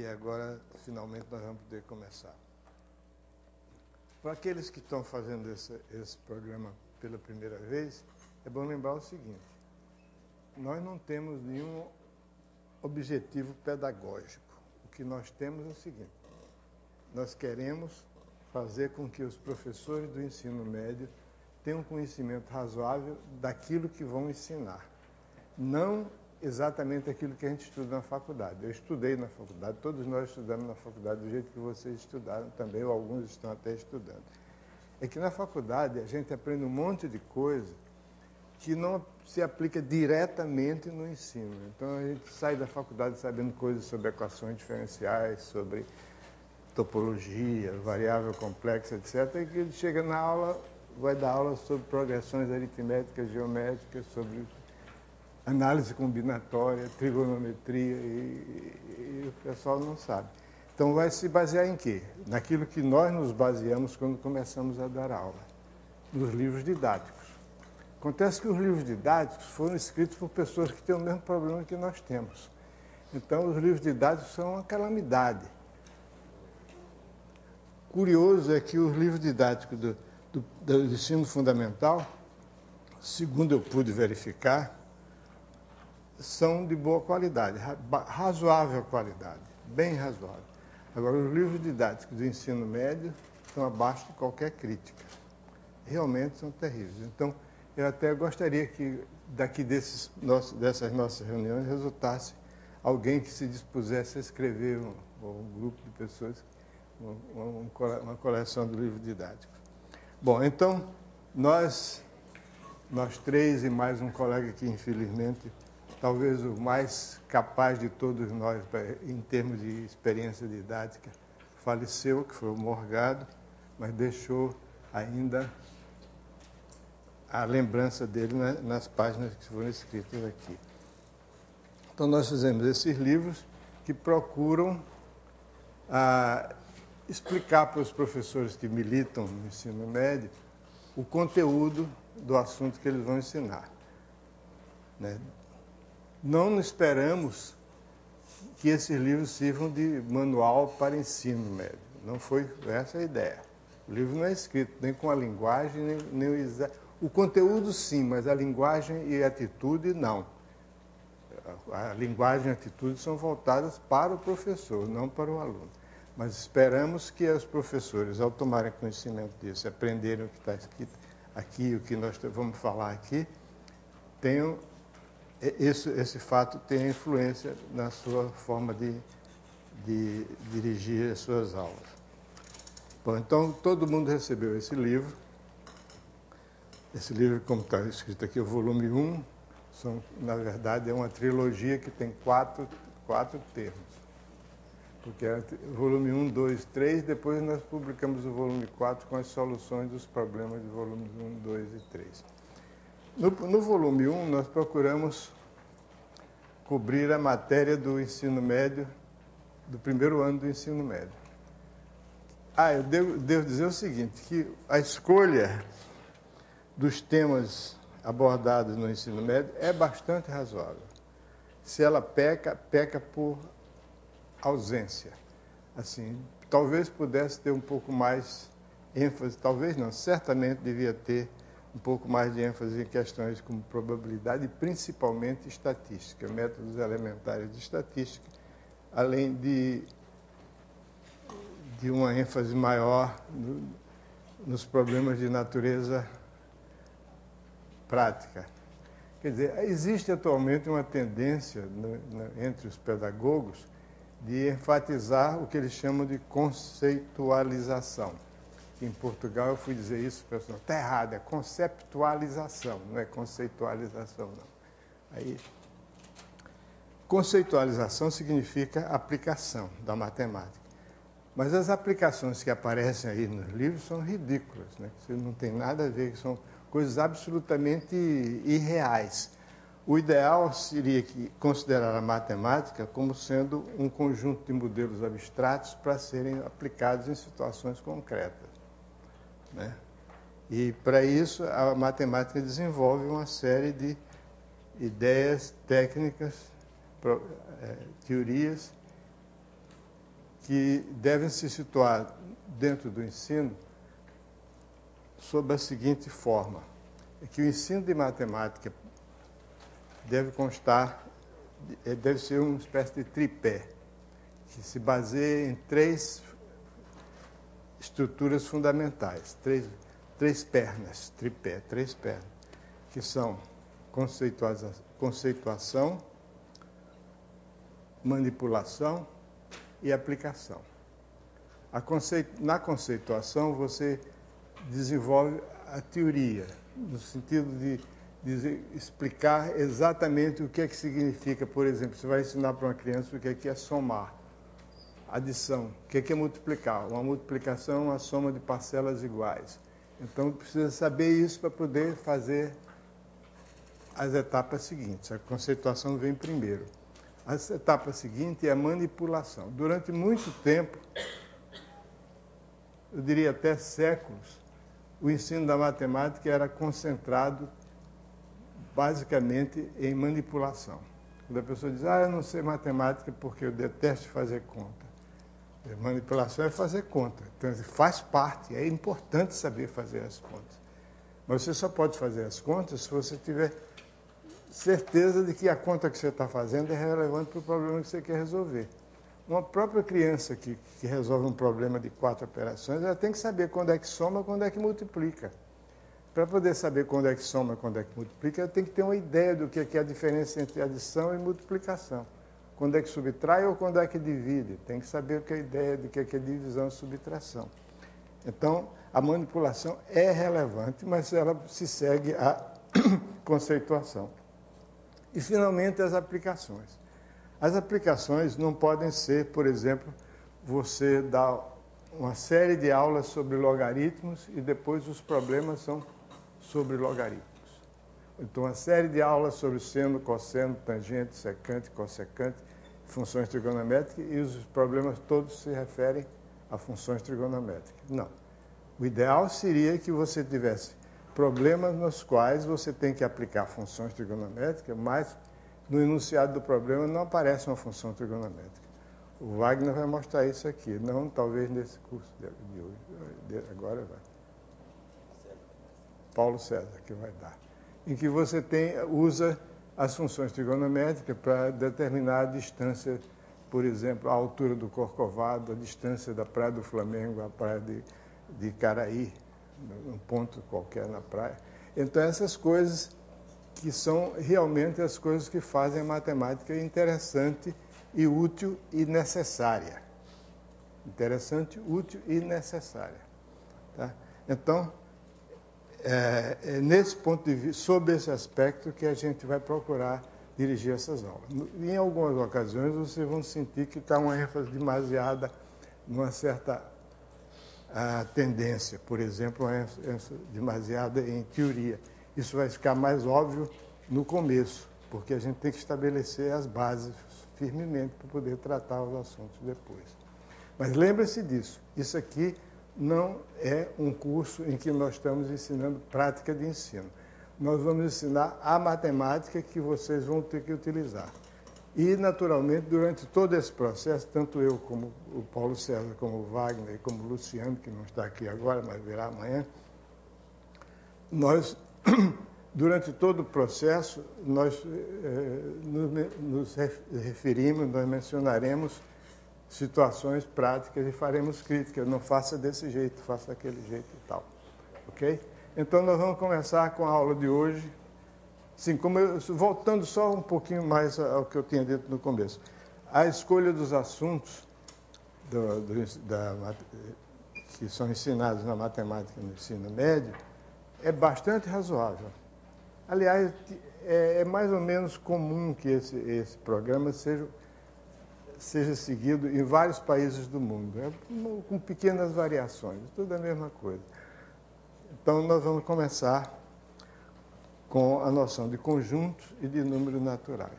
agora, finalmente, nós vamos poder começar. Para aqueles que estão fazendo esse programa pela primeira vez, é bom lembrar o seguinte: nós não temos nenhum objetivo pedagógico. O que nós temos é o seguinte: nós queremos fazer com que os professores do ensino médio tenham um conhecimento razoável daquilo que vão ensinar. Não exatamente aquilo que a gente estuda na faculdade. Eu estudei na faculdade, todos nós estudamos na faculdade do jeito que vocês estudaram também, ou alguns estão até estudando. É que na faculdade a gente aprende um monte de coisa que não se aplica diretamente no ensino. Então a gente sai da faculdade sabendo coisas sobre equações diferenciais, sobre topologia, variável complexa, etc. E que ele chega na aula, vai dar aula sobre progressões aritméticas, geométricas, sobre análise combinatória, trigonometria, e o pessoal não sabe. Então vai se basear em quê? Naquilo que nós nos baseamos quando começamos a dar aula, nos livros didáticos. Acontece que os livros didáticos foram escritos por pessoas que têm o mesmo problema que nós temos. Então os livros didáticos são uma calamidade. Curioso é que os livros didáticos do ensino fundamental, segundo eu pude verificar, são de boa qualidade, razoável qualidade, bem razoável. Agora, os livros didáticos do ensino médio estão abaixo de qualquer crítica. Realmente são terríveis. Então, eu até gostaria que daqui dessas nossas reuniões resultasse alguém que se dispusesse a escrever, um grupo de pessoas, uma coleção de livros didáticos. Bom, então, nós três e mais um colega que, infelizmente, talvez o mais capaz de todos nós, em termos de experiência didática, faleceu, que foi o Morgado, mas deixou ainda a lembrança dele nas páginas que foram escritas aqui. Então, nós fizemos esses livros que procuram explicar para os professores que militam no ensino médio o conteúdo do assunto que eles vão ensinar, né? Não esperamos que esses livros sirvam de manual para ensino médio. Não foi essa a ideia. O livro não é escrito nem com a linguagem, nem o conteúdo sim, mas a linguagem e a atitude não. A linguagem e a atitude são voltadas para o professor, não para o aluno. Mas esperamos que os professores, ao tomarem conhecimento disso, aprenderem o que está escrito aqui, o que nós vamos falar aqui, tenham esse fato tem influência na sua forma de dirigir as suas aulas. Bom, então, todo mundo recebeu esse livro. Esse livro, como está escrito aqui, é o volume 1. Na verdade, é uma trilogia que tem quatro termos. Porque é o volume 1, 2, 3, depois nós publicamos o volume 4 com as soluções dos problemas de volumes 1, 2 e 3. No volume 1, nós procuramos cobrir a matéria do ensino médio, do primeiro ano do ensino médio. Eu devo dizer o seguinte, que a escolha dos temas abordados no ensino médio é bastante razoável. Se ela peca por ausência. Assim, talvez pudesse ter um pouco mais ênfase, talvez não, certamente devia ter um pouco mais de ênfase em questões como probabilidade e principalmente estatística, métodos elementares de estatística, além de uma ênfase maior nos problemas de natureza prática. Quer dizer, existe atualmente uma tendência entre os pedagogos de enfatizar o que eles chamam de conceitualização. Em Portugal, eu fui dizer isso, o pessoal, está errado, é conceptualização, não é conceitualização, não. Aí, conceitualização significa aplicação da matemática. Mas as aplicações que aparecem aí nos livros são ridículas, né? Isso não tem nada a ver, são coisas absolutamente irreais. O ideal seria considerar a matemática como sendo um conjunto de modelos abstratos para serem aplicados em situações concretas, né? E, para isso, a matemática desenvolve uma série de ideias, técnicas, teorias que devem se situar dentro do ensino sob a seguinte forma: é que o ensino de matemática deve constar, deve ser uma espécie de tripé, que se baseia em três estruturas fundamentais, três pernas, tripé, três pernas, que são conceituação, manipulação e aplicação. Na conceituação, você desenvolve a teoria, no sentido de explicar exatamente o que é que significa. Por exemplo, você vai ensinar para uma criança o que é somar, adição, o que é multiplicar. Uma multiplicação é uma soma de parcelas iguais. Então, precisa saber isso para poder fazer as etapas seguintes. A conceituação vem primeiro. A etapa seguinte é a manipulação. Durante muito tempo, eu diria até séculos, o ensino da matemática era concentrado basicamente em manipulação. Quando a pessoa diz, eu não sei matemática porque eu detesto fazer conta. Manipulação é fazer conta. Então, faz parte, é importante saber fazer as contas. Mas você só pode fazer as contas se você tiver certeza de que a conta que você está fazendo é relevante para o problema que você quer resolver. Uma própria criança que resolve um problema de 4 operações, ela tem que saber quando é que soma, quando é que multiplica. Para poder saber quando é que soma, quando é que multiplica, ela tem que ter uma ideia do que é a diferença entre adição e multiplicação. Quando é que subtrai ou quando é que divide. Tem que saber o que é a ideia de que é divisão e subtração. Então, a manipulação é relevante, mas ela se segue à conceituação. E, finalmente, as aplicações. As aplicações não podem ser, por exemplo, você dar uma série de aulas sobre logaritmos e depois os problemas são sobre logaritmos. Então, uma série de aulas sobre seno, cosseno, tangente, secante, cossecante, funções trigonométricas, e os problemas todos se referem a funções trigonométricas. Não. O ideal seria que você tivesse problemas nos quais você tem que aplicar funções trigonométricas, mas no enunciado do problema não aparece uma função trigonométrica. O Wagner vai mostrar isso aqui, não talvez nesse curso de hoje, agora vai. Paulo César que vai dar. Em que você usa as funções trigonométricas para determinar a distância, por exemplo, a altura do Corcovado, a distância da Praia do Flamengo à Praia de Caraí, um ponto qualquer na praia. Então, essas coisas que são realmente as coisas que fazem a matemática interessante e útil e necessária. Interessante, útil e necessária. Tá? Então, é nesse ponto de vista, sob esse aspecto, que a gente vai procurar dirigir essas aulas. Em algumas ocasiões, vocês vão sentir que está uma ênfase demasiada numa certa tendência, por exemplo, uma ênfase demasiada em teoria. Isso vai ficar mais óbvio no começo, porque a gente tem que estabelecer as bases firmemente para poder tratar os assuntos depois. Mas lembre-se disso, isso aqui não é um curso em que nós estamos ensinando prática de ensino. Nós vamos ensinar a matemática que vocês vão ter que utilizar. E, naturalmente, durante todo esse processo, tanto eu como o Paulo César, como o Wagner e como o Luciano, que não está aqui agora, mas virá amanhã, nós, durante todo o processo, nós nos referimos, nós mencionaremos situações práticas e faremos críticas. Não faça desse jeito, faça daquele jeito e tal. Ok? Então, nós vamos começar com a aula de hoje. Sim, voltando só um pouquinho mais ao que eu tinha dito no começo. A escolha dos assuntos que são ensinados na matemática no ensino médio é bastante razoável. Aliás, é mais ou menos comum que esse programa seja seguido em vários países do mundo, com pequenas variações, tudo a mesma coisa. Então, nós vamos começar com a noção de conjuntos e de números naturais.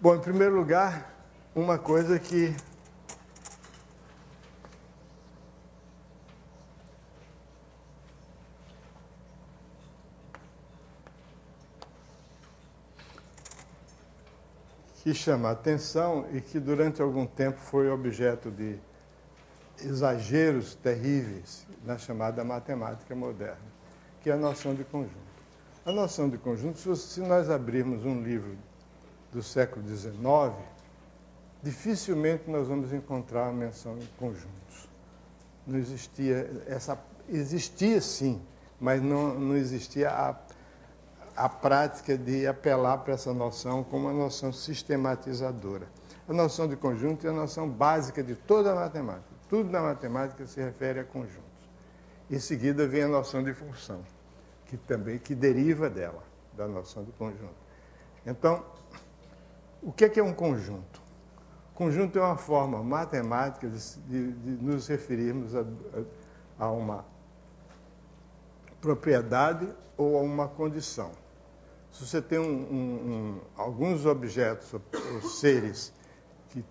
Bom, em primeiro lugar, uma coisa que que chama a atenção e que durante algum tempo foi objeto de exageros terríveis na chamada matemática moderna, que é a noção de conjunto. A noção de conjunto, se nós abrirmos um livro do século XIX, dificilmente nós vamos encontrar uma menção em conjuntos. Não existia existia sim, mas não existia a prática de apelar para essa noção como uma noção sistematizadora. A noção de conjunto é a noção básica de toda a matemática. Tudo na matemática se refere a conjuntos. Em seguida vem a noção de função, que deriva dela, da noção de conjunto. Então, o que é um conjunto? Conjunto é uma forma matemática de nos referirmos a uma propriedade ou a uma condição. Se você tem alguns objetos ou seres que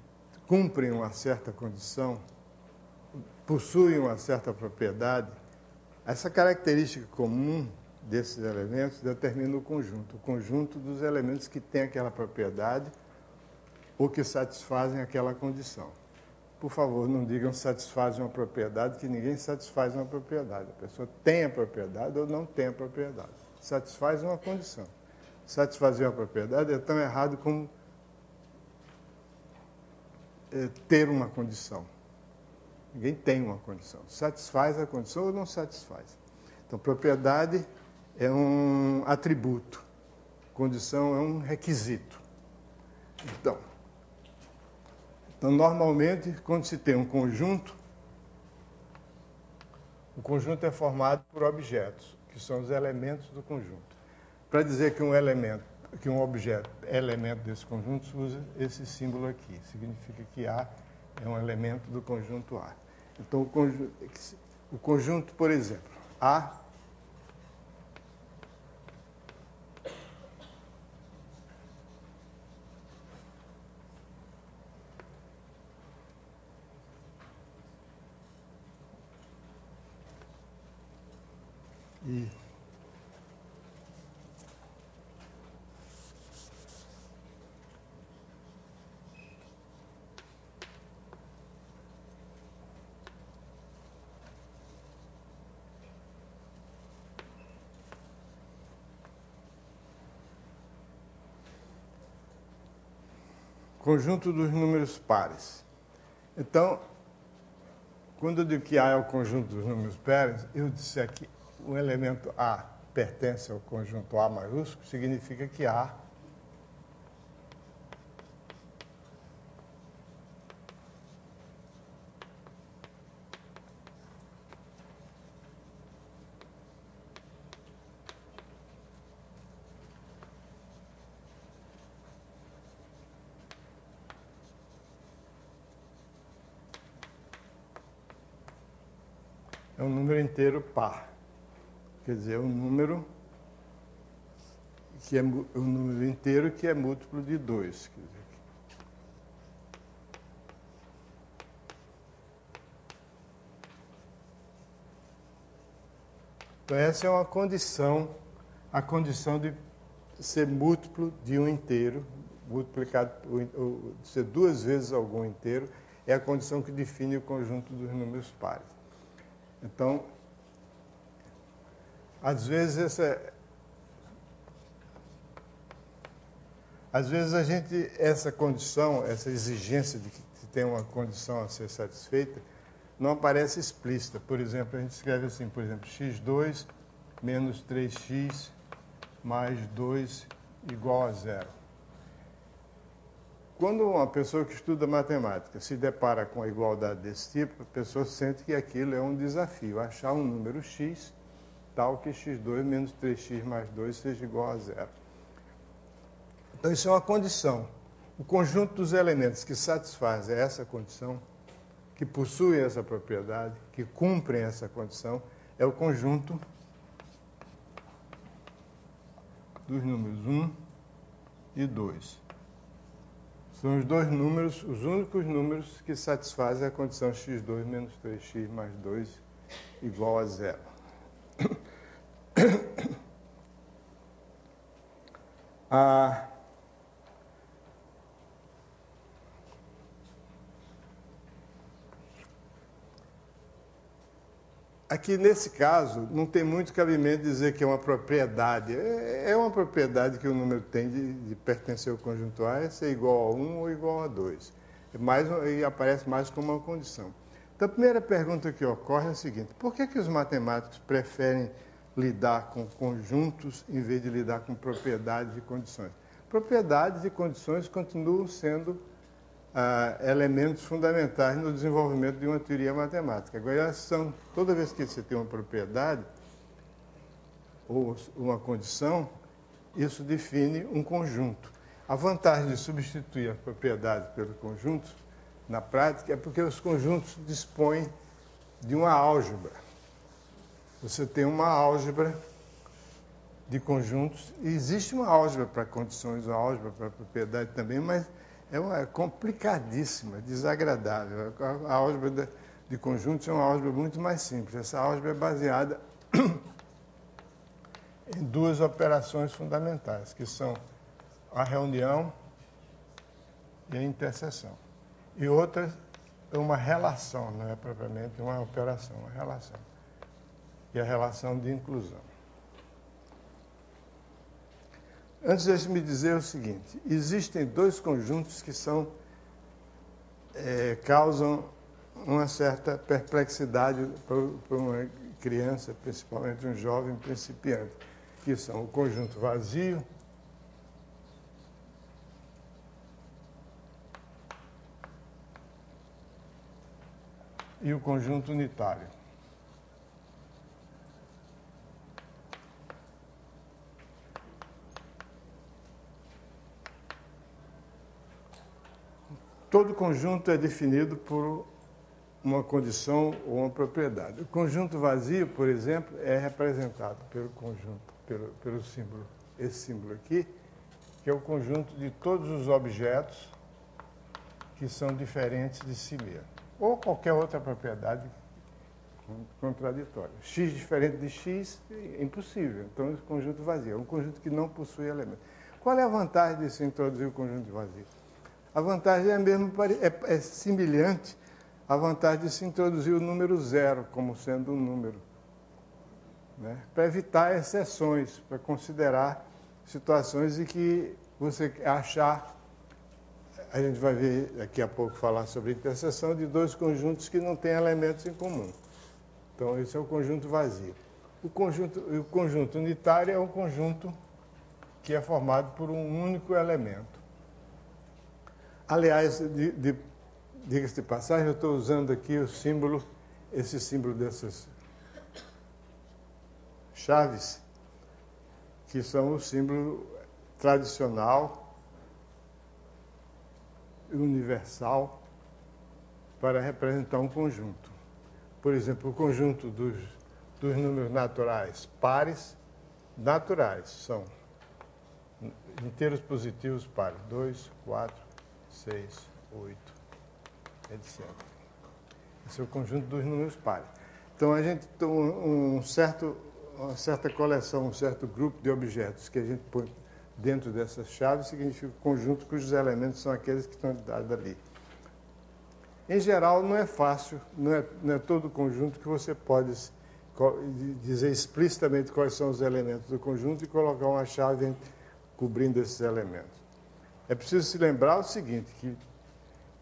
cumprem uma certa condição, possuem uma certa propriedade, essa característica comum desses elementos determina o conjunto dos elementos que têm aquela propriedade ou que satisfazem aquela condição. Por favor, não digam satisfazem uma propriedade, que ninguém satisfaz uma propriedade. A pessoa tem a propriedade ou não tem a propriedade. Satisfaz uma condição. Satisfazer uma propriedade é tão errado como ter uma condição. Ninguém tem uma condição. Satisfaz a condição ou não satisfaz. Então, propriedade é um atributo. Condição é um requisito. Então, normalmente, quando se tem um conjunto, o conjunto é formado por objetos, que são os elementos do conjunto. Para dizer que um objeto é elemento desse conjunto, se usa esse símbolo aqui. Significa que A é um elemento do conjunto A. Então, o conjunto, por exemplo, A e conjunto dos números pares. Então, quando eu digo que A é o conjunto dos números pares, eu disser que o elemento A pertence ao conjunto A maiúsculo, significa que A é um número inteiro par. Quer dizer, um número que é um número inteiro que é múltiplo de 2. Quer dizer, então, essa é uma condição, a condição de ser múltiplo de um inteiro, multiplicado de ser 2 vezes algum inteiro, é a condição que define o conjunto dos números pares. Então, às vezes essa condição, essa exigência de que tem uma condição a ser satisfeita, não aparece explícita. Por exemplo, a gente escreve assim, por exemplo, x2 menos 3x mais 2 igual a 0. Quando uma pessoa que estuda matemática se depara com a igualdade desse tipo, a pessoa sente que aquilo é um desafio, achar um número x tal que x2 menos 3x mais 2 seja igual a 0. Então, isso é uma condição. O conjunto dos elementos que satisfazem essa condição, que possuem essa propriedade, que cumprem essa condição, é o conjunto dos números 1 e 2. São os dois números, os únicos números que satisfazem a condição x2 menos 3x mais 2 igual a 0. Aqui, nesse caso, não tem muito cabimento dizer que é uma propriedade. É uma propriedade que o número tem de pertencer ao conjunto A, é ser igual a 1 ou igual a 2. E aparece mais como uma condição. Então, a primeira pergunta que ocorre é a seguinte: por que os matemáticos preferem lidar com conjuntos em vez de lidar com propriedades e condições? Propriedades e condições continuam sendo elementos fundamentais no desenvolvimento de uma teoria matemática. Agora, toda vez que você tem uma propriedade ou uma condição, isso define um conjunto. A vantagem de substituir a propriedade pelo conjunto, na prática, é porque os conjuntos dispõem de uma álgebra. Você tem uma álgebra de conjuntos, e existe uma álgebra para condições, uma álgebra para propriedade também, mas é complicadíssima, desagradável. A álgebra de conjuntos é uma álgebra muito mais simples. Essa álgebra é baseada em duas operações fundamentais, que são a reunião e a interseção. E outra é uma relação, não é propriamente uma operação, uma relação. E a relação de inclusão. Antes, deixe-me dizer o seguinte: existem dois conjuntos que causam uma certa perplexidade para uma criança, principalmente um jovem principiante, que são o conjunto vazio e o conjunto unitário. Todo conjunto é definido por uma condição ou uma propriedade. O conjunto vazio, por exemplo, é representado pelo conjunto, pelo símbolo, esse símbolo aqui, que é o conjunto de todos os objetos que são diferentes de si mesmo, ou qualquer outra propriedade contraditória. X diferente de X é impossível, então esse conjunto vazio é um conjunto que não possui elementos. Qual é a vantagem de se introduzir o conjunto vazio? A vantagem é semelhante à vantagem de se introduzir o número zero como sendo um número, né? Para evitar exceções, para considerar situações em que você achar, a gente vai ver daqui a pouco falar sobre interseção de dois conjuntos que não têm elementos em comum. Então, esse é o conjunto vazio. O conjunto unitário é um conjunto que é formado por um único elemento. Aliás, diga-se de passagem, eu estou usando aqui o símbolo, esse símbolo dessas chaves, que são o símbolo tradicional, universal, para representar um conjunto. Por exemplo, o conjunto dos números naturais pares, naturais, são inteiros positivos pares, 2, 4, 6, 8, etc. Esse é o conjunto dos números pares. Então, a gente tem uma certa coleção, um certo grupo de objetos que a gente põe dentro dessas chaves, significa conjunto cujos elementos são aqueles que estão dados ali. Em geral, não é fácil, não é todo conjunto que você pode dizer explicitamente quais são os elementos do conjunto e colocar uma chave cobrindo esses elementos. É preciso se lembrar o seguinte, que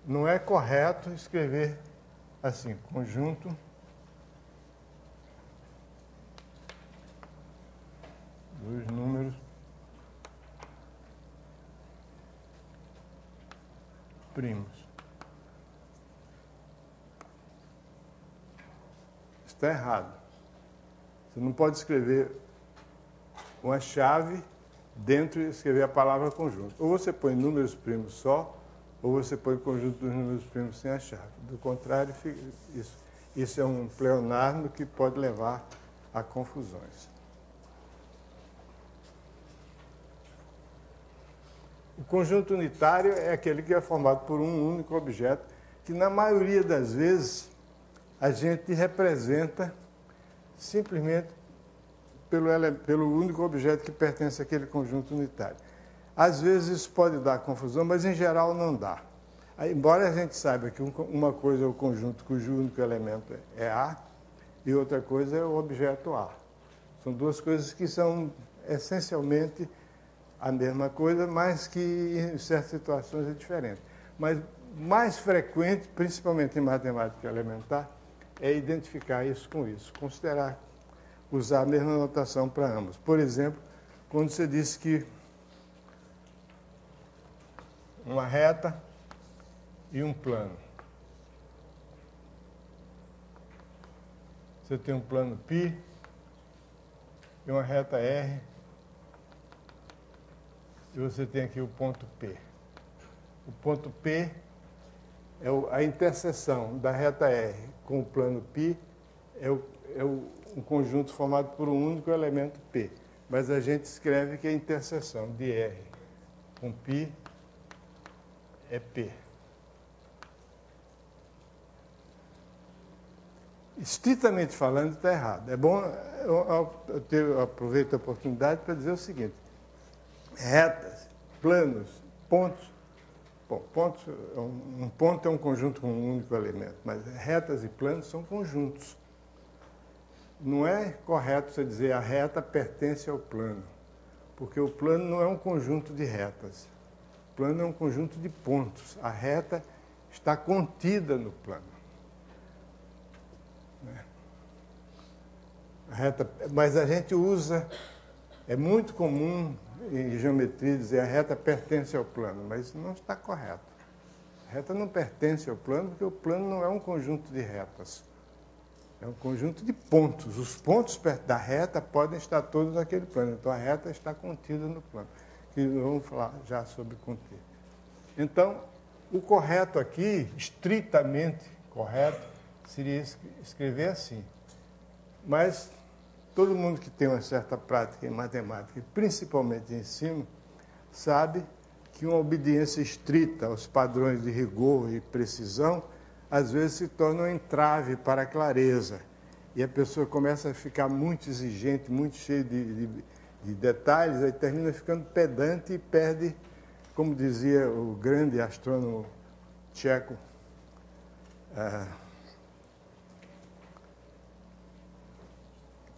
não é correto escrever assim, conjunto dos números primos. Está errado. Você não pode escrever uma chave dentro e escrever a palavra conjunto. Ou você põe números primos só, ou você põe o conjunto dos números primos sem a chave. Do contrário, isso é um pleonasmo que pode levar a confusões. O conjunto unitário é aquele que é formado por um único objeto, que na maioria das vezes a gente representa simplesmente pelo único objeto que pertence àquele conjunto unitário. Às vezes isso pode dar confusão, mas em geral não dá. Embora a gente saiba que uma coisa é o conjunto cujo único elemento é A, e outra coisa é o objeto A. São duas coisas que são essencialmente a mesma coisa, mas que em certas situações é diferente. Mas mais frequente, principalmente em matemática elementar, é identificar isso com isso, considerar, usar a mesma notação para ambos. Por exemplo, quando você disse que uma reta e um plano. Você tem um plano π e uma reta R, e você tem aqui o ponto P. O ponto P é a interseção da reta R com o plano π, um conjunto formado por um único elemento P. Mas a gente escreve que a interseção de R com π é P. Estritamente falando, está errado. É bom, eu aproveito a oportunidade para dizer o seguinte: retas, planos, pontos. Bom, um ponto é um conjunto com um único elemento, mas retas e planos são conjuntos. Não é correto você dizer a reta pertence ao plano, porque o plano não é um conjunto de retas. O plano é um conjunto de pontos. A reta está contida no plano. Mas a gente usa, é muito comum em geometria dizer a reta pertence ao plano, mas isso não está correto. A reta não pertence ao plano, porque o plano não é um conjunto de retas. É um conjunto de pontos. Os pontos da reta podem estar todos naquele plano. Então a reta está contida no plano. Que vamos falar já sobre conter. Então, o correto aqui, estritamente correto, seria escrever assim. Mas todo mundo que tem uma certa prática em matemática, principalmente em ensino, sabe que uma obediência estrita aos padrões de rigor e precisão, às vezes se torna um entrave para a clareza. E a pessoa começa a ficar muito exigente, muito cheia de detalhes, aí termina ficando pedante e perde, como dizia o grande astrônomo tcheco,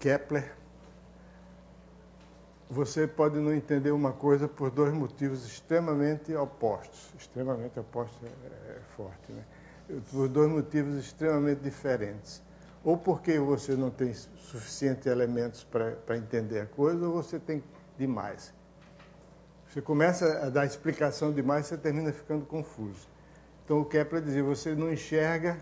Kepler, você pode não entender uma coisa por dois motivos extremamente opostos. Extremamente opostos é forte, né? Por dois motivos extremamente diferentes. Ou porque você não tem suficientes elementos para entender a coisa, ou você tem demais. Você começa a dar explicação demais, você termina ficando confuso. Então, o Kepler dizia, você não enxerga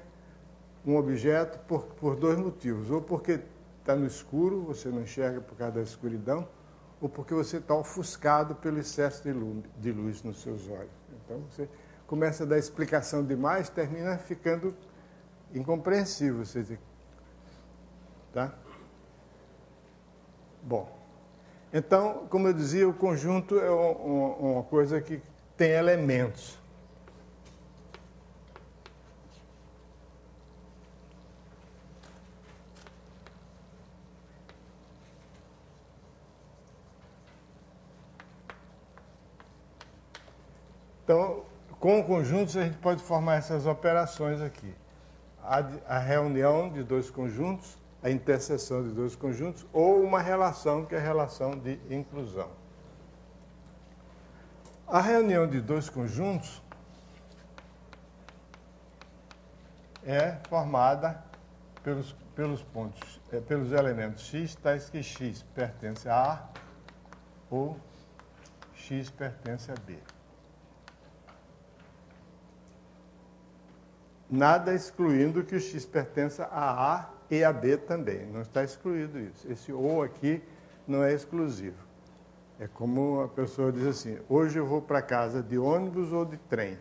um objeto por dois motivos. Ou porque está no escuro, você não enxerga por causa da escuridão, ou porque você está ofuscado pelo excesso de luz nos seus olhos. Então, você começa a dar explicação demais, termina ficando incompreensível. Tá? Bom, então, como eu dizia, o conjunto é uma coisa que tem elementos. Então, com conjuntos, a gente pode formar essas operações aqui. A reunião de dois conjuntos, a interseção de dois conjuntos, ou uma relação, que é a relação de inclusão. A reunião de dois conjuntos é formada pelos pontos, pelos elementos x, tais que x pertence a A ou x pertence a B. Nada excluindo que o x pertença a A e a B também. Não está excluído isso. Esse ou aqui não é exclusivo. É como a pessoa diz assim, hoje eu vou para casa de ônibus ou de trem.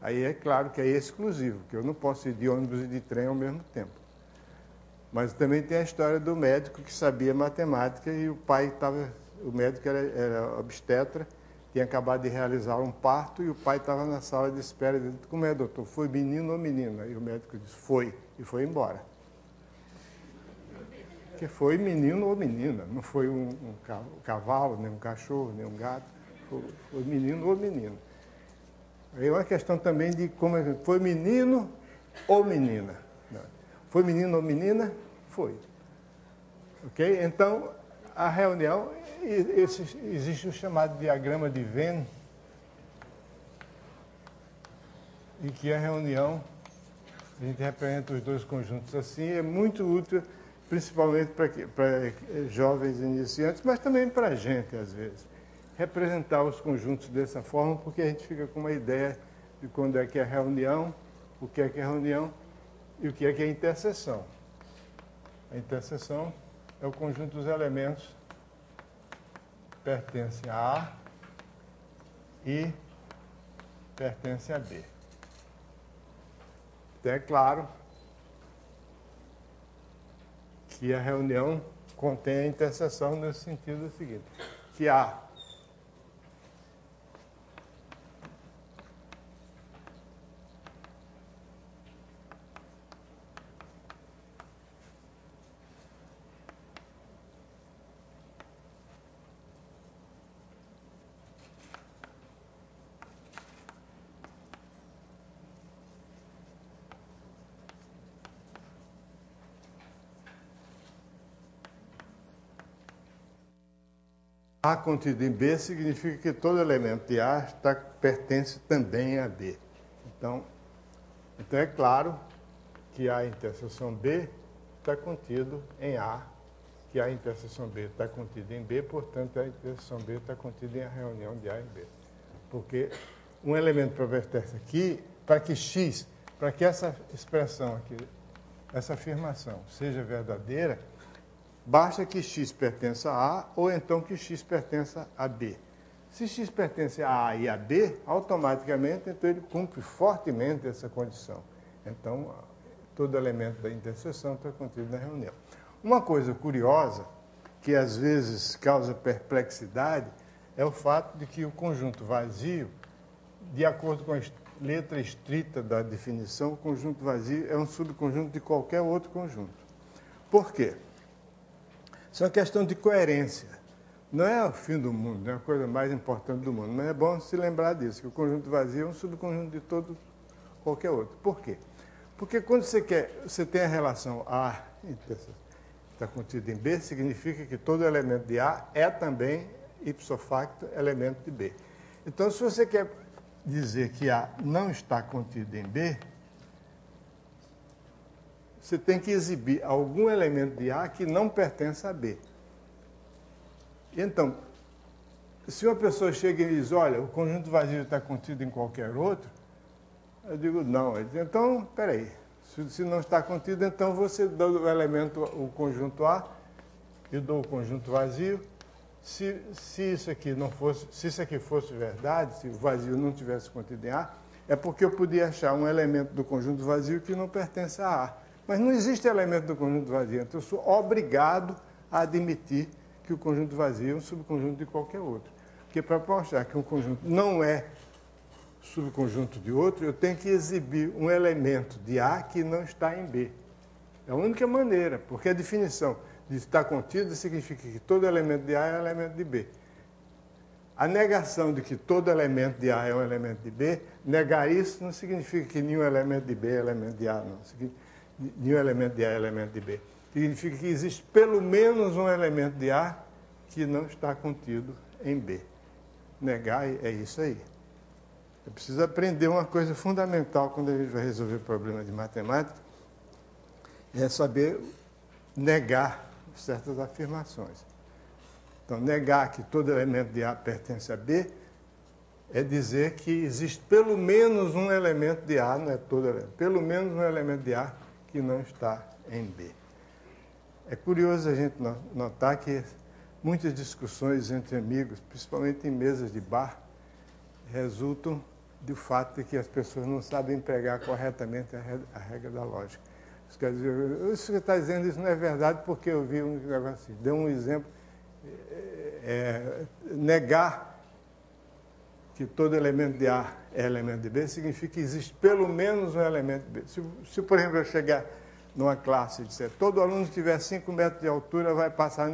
Aí é claro que é exclusivo, que eu não posso ir de ônibus e de trem ao mesmo tempo. Mas também tem a história do médico que sabia matemática e o pai estava, o médico era obstetra, tinha acabado de realizar um parto e o pai estava na sala de espera dizendo, como é, doutor, foi menino ou menina? Aí o médico disse, foi, e foi embora. Porque foi menino ou menina, não foi um cavalo, nem um cachorro, nem um gato, foi menino ou menina. Aí é uma questão também de como foi menino ou menina. Foi menino ou menina, foi. Ok? Então, a reunião, existe o chamado diagrama de Venn, em que a reunião, a gente representa os dois conjuntos assim, é muito útil, principalmente para jovens iniciantes, mas também para a gente, às vezes. Representar os conjuntos dessa forma, porque a gente fica com uma ideia de quando é que é reunião, o que é reunião e o que é interseção. A interseção é o conjunto dos elementos que pertencem a A e pertencem a B. Então, é claro que a reunião contém a interseção nesse sentido seguinte, que A A contido em B significa que todo elemento de A pertence também a B. Então é claro que A interseção B está contido em A, que A interseção B está contida em B, portanto, a interseção B está contida em a reunião de A e B. Porque um elemento para pertence aqui, para que X, para que essa expressão aqui, essa afirmação seja verdadeira, basta que X pertença a A ou então que X pertença a B. Se X pertence a A e a B, automaticamente, então ele cumpre fortemente essa condição. Então, todo elemento da interseção está contido na reunião. Uma coisa curiosa, que às vezes causa perplexidade, é o fato de que o conjunto vazio, de acordo com a letra estrita da definição, o conjunto vazio é um subconjunto de qualquer outro conjunto. Por quê? Isso é uma questão de coerência. Não é o fim do mundo, não é a coisa mais importante do mundo, mas é bom se lembrar disso, que o conjunto vazio é um subconjunto de todo qualquer outro. Por quê? Porque quando você tem a relação A está contida em B, significa que todo elemento de A é também, ipso facto, elemento de B. Então, se você quer dizer que A não está contido em B, você tem que exibir algum elemento de A que não pertence a B. Então, se uma pessoa chega e diz, olha, o conjunto vazio está contido em qualquer outro, eu digo, não. Ele diz, então, espera aí, se não está contido, então você dá o elemento, o conjunto A, eu dou o conjunto vazio. Se isso aqui não fosse, se isso aqui fosse verdade, se o vazio não tivesse contido em A, é porque eu podia achar um elemento do conjunto vazio que não pertence a A. Mas não existe elemento do conjunto vazio, então eu sou obrigado a admitir que o conjunto vazio é um subconjunto de qualquer outro. Porque para mostrar que um conjunto não é subconjunto de outro, eu tenho que exibir um elemento de A que não está em B. É a única maneira, porque a definição de estar contido significa que todo elemento de A é um elemento de B. A negação de que todo elemento de A é um elemento de B, negar isso não significa que nenhum elemento de B é elemento de A, não. Nenhum elemento de A é elemento de B. Significa que existe pelo menos um elemento de A que não está contido em B. Negar é isso aí. É preciso aprender uma coisa fundamental quando a gente vai resolver problema de matemática, é saber negar certas afirmações. Então, negar que todo elemento de A pertence a B é dizer que existe pelo menos um elemento de A, não é todo elemento, pelo menos um elemento de A que não está em B. É curioso a gente notar que muitas discussões entre amigos, principalmente em mesas de bar, resultam do fato de que as pessoas não sabem empregar corretamente a regra da lógica. Isso quer dizer, isso que você está dizendo, isso não é verdade porque eu vi um negócio assim. Deu um exemplo, negar que todo elemento de A é elemento de B significa que existe pelo menos um elemento de B. Se por exemplo, eu chegar numa classe e disser, todo aluno que tiver 5 metros de altura vai passar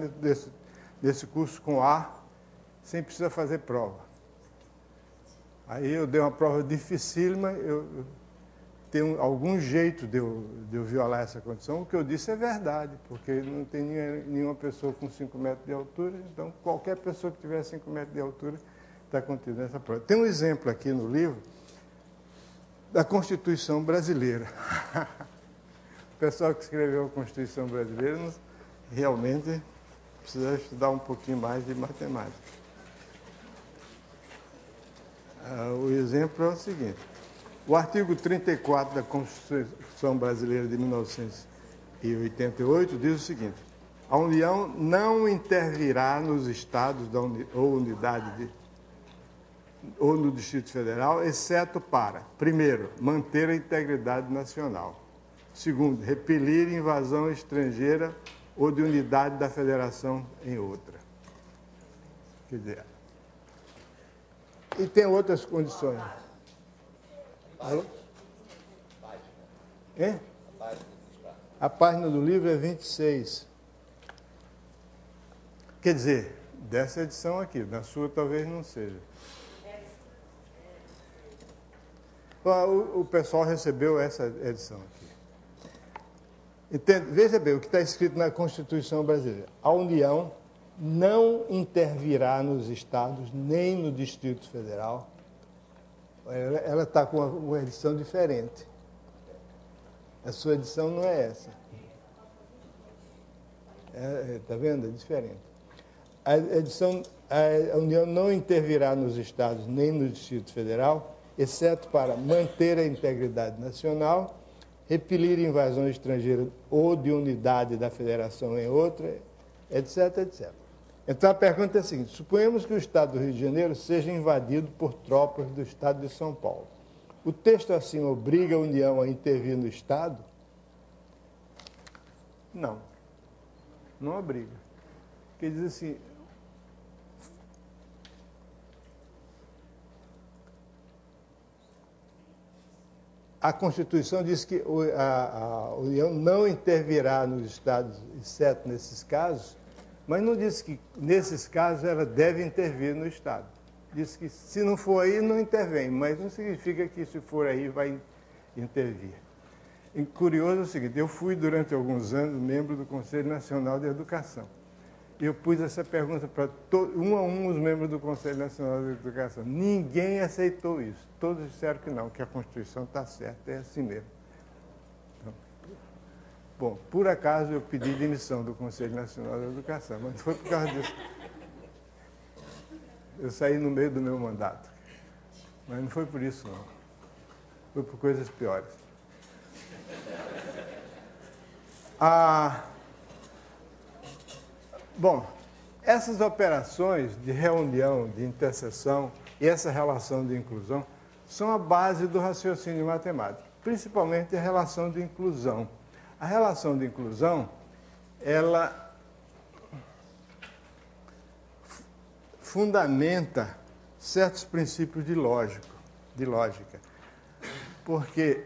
desse curso com A, sem precisar fazer prova. Aí eu dei uma prova dificílima, ter algum jeito de eu violar essa condição, o que eu disse é verdade, porque não tem nenhuma pessoa com 5 metros de altura, então qualquer pessoa que tiver 5 metros de altura está contida nessa prova. Tem um exemplo aqui no livro da Constituição Brasileira. O pessoal que escreveu a Constituição Brasileira realmente precisa estudar um pouquinho mais de matemática. O exemplo é o seguinte. O artigo 34 da Constituição Brasileira de 1988 diz o seguinte: a União não intervirá nos estados ou unidade ou no Distrito Federal, exceto para, primeiro, manter a integridade nacional. Segundo, repelir invasão estrangeira ou de unidade da federação em outra. Quer dizer, e tem outras condições. Alô? Hein? A página do livro é 26. Quer dizer, dessa edição aqui, na sua talvez não seja. O pessoal recebeu essa edição aqui. Entende? Veja bem o que está escrito na Constituição Brasileira. A União não intervirá nos estados nem no Distrito Federal. Ela está com uma edição diferente. A sua edição não é essa. Está vendo? É diferente. A União não intervirá nos estados nem no Distrito Federal, exceto para manter a integridade nacional, repelir invasão estrangeira ou de unidade da federação em outra, etc, etc. Então a pergunta é a seguinte: suponhamos que o estado do Rio de Janeiro seja invadido por tropas do estado de São Paulo. O texto assim obriga a União a intervir no estado? Não. Não obriga. Quer dizer assim, a Constituição diz que a União não intervirá nos estados, exceto nesses casos, mas não diz que, nesses casos, ela deve intervir no estado. Diz que, se não for aí, não intervém, mas não significa que, se for aí, vai intervir. E curioso é o seguinte: eu fui, durante alguns anos, membro do Conselho Nacional de Educação. E eu pus essa pergunta para um a um os membros do Conselho Nacional de Educação. Ninguém aceitou isso. Todos disseram que não, que a Constituição está certa, é assim mesmo. Então, bom, por acaso eu pedi demissão do Conselho Nacional de Educação, mas não foi por causa disso. Eu saí no meio do meu mandato. Mas não foi por isso, não. Foi por coisas piores. Bom, essas operações de reunião, de interseção e essa relação de inclusão são a base do raciocínio matemático, principalmente a relação de inclusão. A relação de inclusão, ela fundamenta certos princípios de lógica. Porque,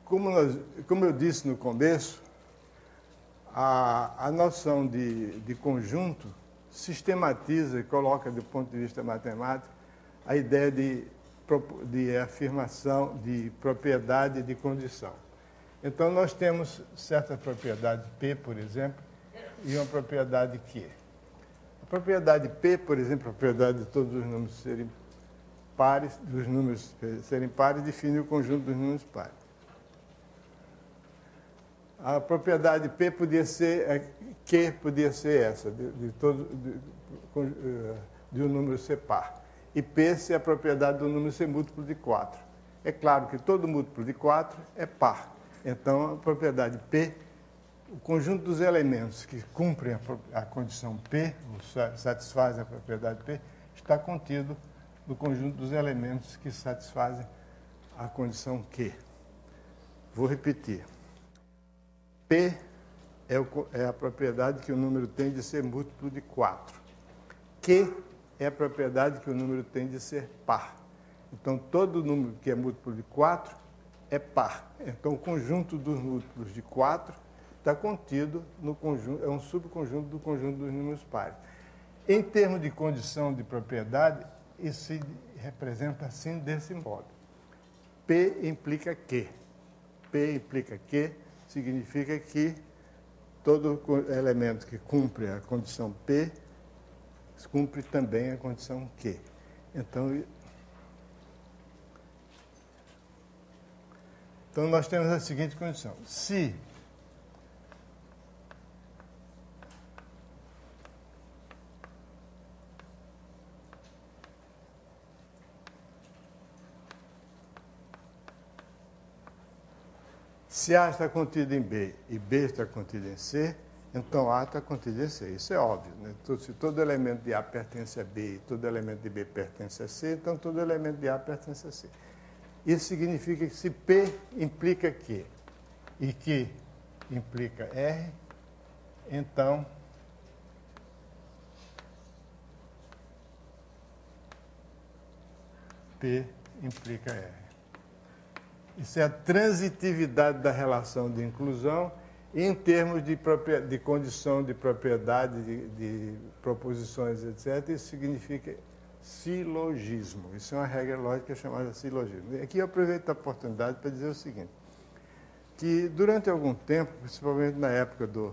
como eu disse no começo, a noção de conjunto sistematiza e coloca, do ponto de vista matemático, a ideia de afirmação de propriedade de condição. Então, nós temos certa propriedade P, por exemplo, e uma propriedade Q. A propriedade P, por exemplo, a propriedade de todos os números serem pares, define o conjunto dos números pares. A propriedade P podia ser, Q podia ser essa, de um número ser par. E P ser a propriedade do número ser múltiplo de 4. É claro que todo múltiplo de 4 é par. Então, a propriedade P, o conjunto dos elementos que cumprem a condição P, ou satisfazem a propriedade P, está contido no conjunto dos elementos que satisfazem a condição Q. Vou repetir. P é a propriedade que o número tem de ser múltiplo de 4. Q é a propriedade que o número tem de ser par. Então, todo número que é múltiplo de 4 é par. Então, o conjunto dos múltiplos de 4 está contido no conjunto, é um subconjunto do conjunto dos números pares. Em termos de condição de propriedade, isso se representa assim, desse modo. P implica que. P implica que significa que todo elemento que cumpre a condição P cumpre também a condição Q. Então nós temos a seguinte condição. Se A está contido em B e B está contido em C, então A está contido em C. Isso é óbvio, né? Se todo elemento de A pertence a B e todo elemento de B pertence a C, então todo elemento de A pertence a C. Isso significa que se P implica Q e Q implica R, então P implica R. Isso é a transitividade da relação de inclusão em termos de condição de propriedade, de proposições, etc. Isso significa silogismo. Isso é uma regra lógica chamada silogismo. E aqui eu aproveito a oportunidade para dizer o seguinte, que durante algum tempo, principalmente na época do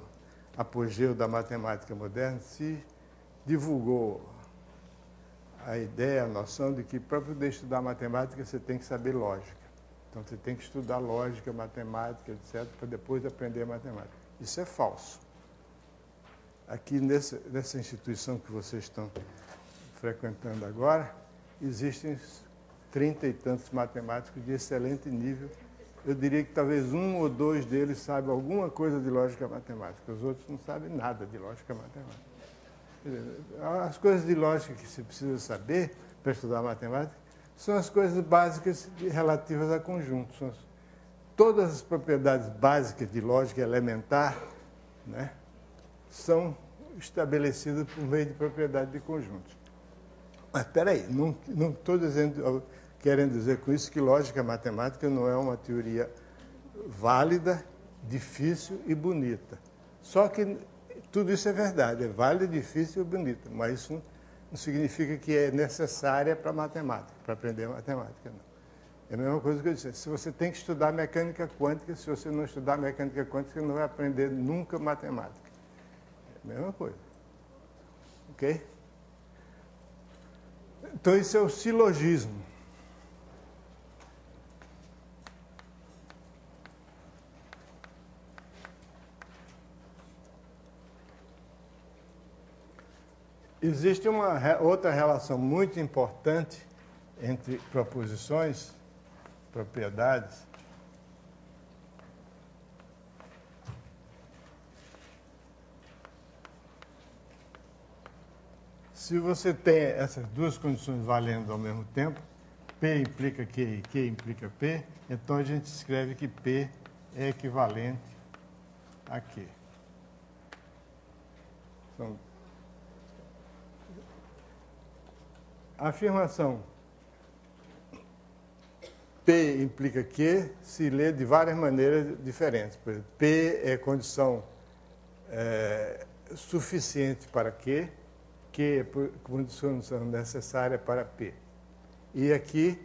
apogeu da matemática moderna, se divulgou a ideia, a noção de que para poder estudar matemática você tem que saber lógica. Então você tem que estudar lógica, matemática, etc., para depois aprender matemática. Isso é falso. Aqui nessa instituição que vocês estão frequentando agora, existem 30 e tantos matemáticos de excelente nível. Eu diria que talvez um ou dois deles saibam alguma coisa de lógica matemática, os outros não sabem nada de lógica matemática. As coisas de lógica que se precisa saber para estudar matemática são as coisas básicas relativas a conjuntos. Todas as propriedades básicas de lógica elementar, né, são estabelecidas por meio de propriedade de conjuntos. Mas espera aí, não estou querendo dizer com isso que lógica matemática não é uma teoria válida, difícil e bonita. Só que tudo isso é verdade, é válida, difícil e bonita, mas isso não significa que é necessária para matemática, para aprender matemática, não. É a mesma coisa que eu disse, se você tem que estudar mecânica quântica, se você não estudar mecânica quântica, você não vai aprender nunca matemática. É a mesma coisa. Ok? Então, isso é o silogismo. Existe uma outra relação muito importante entre proposições, propriedades. Se você tem essas duas condições valendo ao mesmo tempo, P implica Q e Q implica P, então a gente escreve que P é equivalente a Q. A afirmação P implica Q se lê de várias maneiras diferentes. Por exemplo, P é condição suficiente para Q, Q é condição necessária para P. E aqui,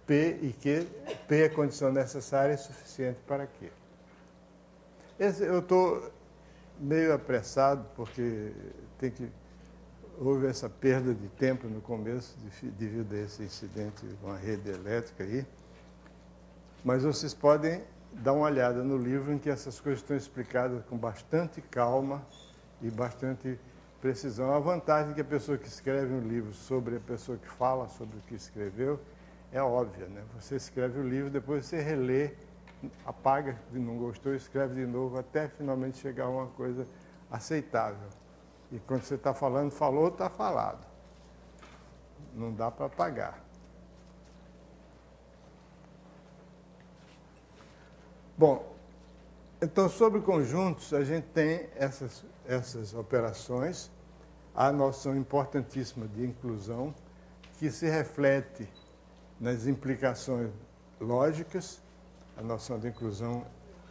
P e Q, P é condição necessária e suficiente para Q. Eu estou meio apressado, porque houve essa perda de tempo no começo, devido a esse incidente com a rede elétrica aí. Mas vocês podem dar uma olhada no livro em que essas coisas estão explicadas com bastante calma e bastante precisão. A vantagem que a pessoa que escreve um livro sobre a pessoa que fala sobre o que escreveu é óbvia, né? Você escreve o livro, depois você relê, apaga, se não gostou, escreve de novo, até finalmente chegar a uma coisa aceitável. E quando você está falando, falou, está falado. Não dá para apagar. Bom, então, sobre conjuntos, a gente tem essas operações, a noção importantíssima de inclusão, que se reflete nas implicações lógicas. A noção de inclusão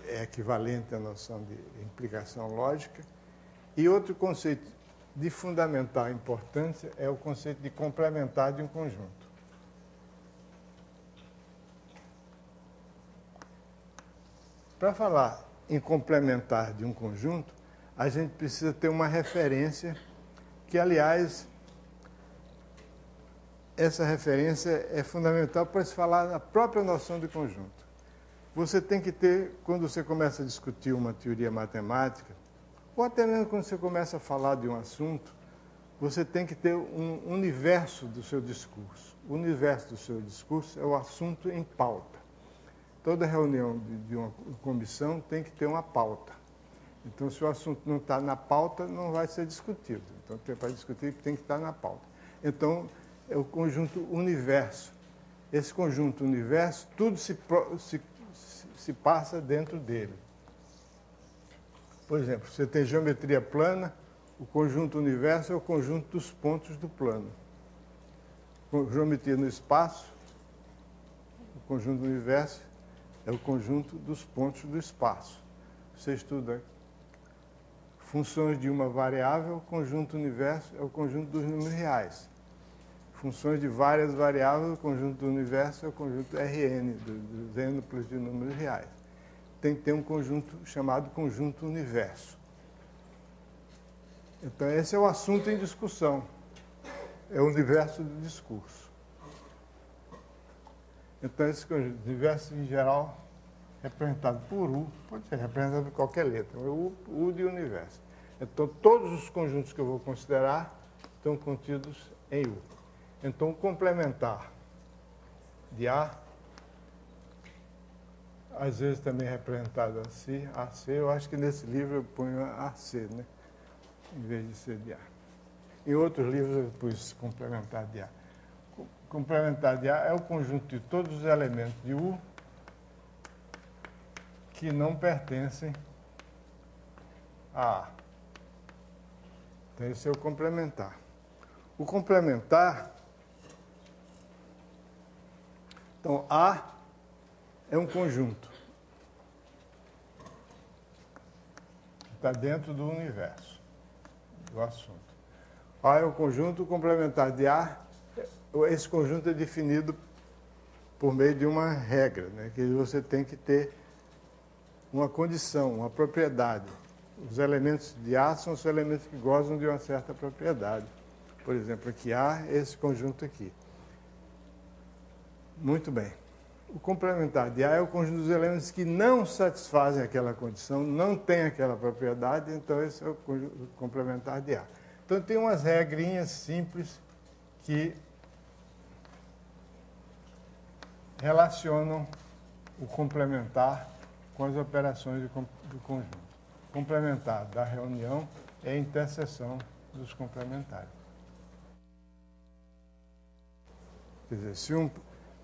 é equivalente à noção de implicação lógica. E outro conceito de fundamental importância é o conceito de complementar de um conjunto. Para falar em complementar de um conjunto, a gente precisa ter uma referência que, aliás, essa referência é fundamental para se falar na própria noção de conjunto. Você tem que ter, quando você começa a discutir uma teoria matemática, ou até mesmo quando você começa a falar de um assunto, você tem que ter um universo do seu discurso. O universo do seu discurso é o assunto em pauta. Toda reunião de uma comissão tem que ter uma pauta. Então, se o assunto não está na pauta, não vai ser discutido. Então, para discutir, tem que estar na pauta. Então, é o conjunto universo. Esse conjunto universo, tudo se passa dentro dele. Por exemplo, você tem geometria plana, o conjunto universo é o conjunto dos pontos do plano. Geometria no espaço, o conjunto universo é o conjunto dos pontos do espaço. Você estuda funções de uma variável, o conjunto universo é o conjunto dos números reais. Funções de várias variáveis, o conjunto do universo é o conjunto Rn, dos ênuplos de números reais. Tem que ter um conjunto chamado conjunto universo. Então, esse é o assunto em discussão. É o universo do discurso. Então, esse conjunto universo, em geral, representado por U, pode ser representado por qualquer letra, U de universo. Então, todos os conjuntos que eu vou considerar estão contidos em U. Então, o complementar de A, às vezes também representado assim, AC, eu acho que nesse livro eu ponho AC, né? Em vez de ser de A. Em outros livros eu pus complementar de A. Complementar de A é o conjunto de todos os elementos de U que não pertencem a A. Então, esse é o complementar. O complementar, então, A é um conjunto. Está dentro do universo, do assunto. A é um conjunto complementar de A. Esse conjunto é definido por meio de uma regra, né? Que você tem que ter uma condição, uma propriedade. Os elementos de A são os elementos que gozam de uma certa propriedade. Por exemplo, aqui A é esse conjunto aqui. Muito bem. O complementar de A é o conjunto dos elementos que não satisfazem aquela condição, não tem aquela propriedade, então esse é o complementar de A. Então tem umas regrinhas simples que relacionam o complementar com as operações do conjunto. Complementar da reunião é a interseção dos complementares. Quer dizer,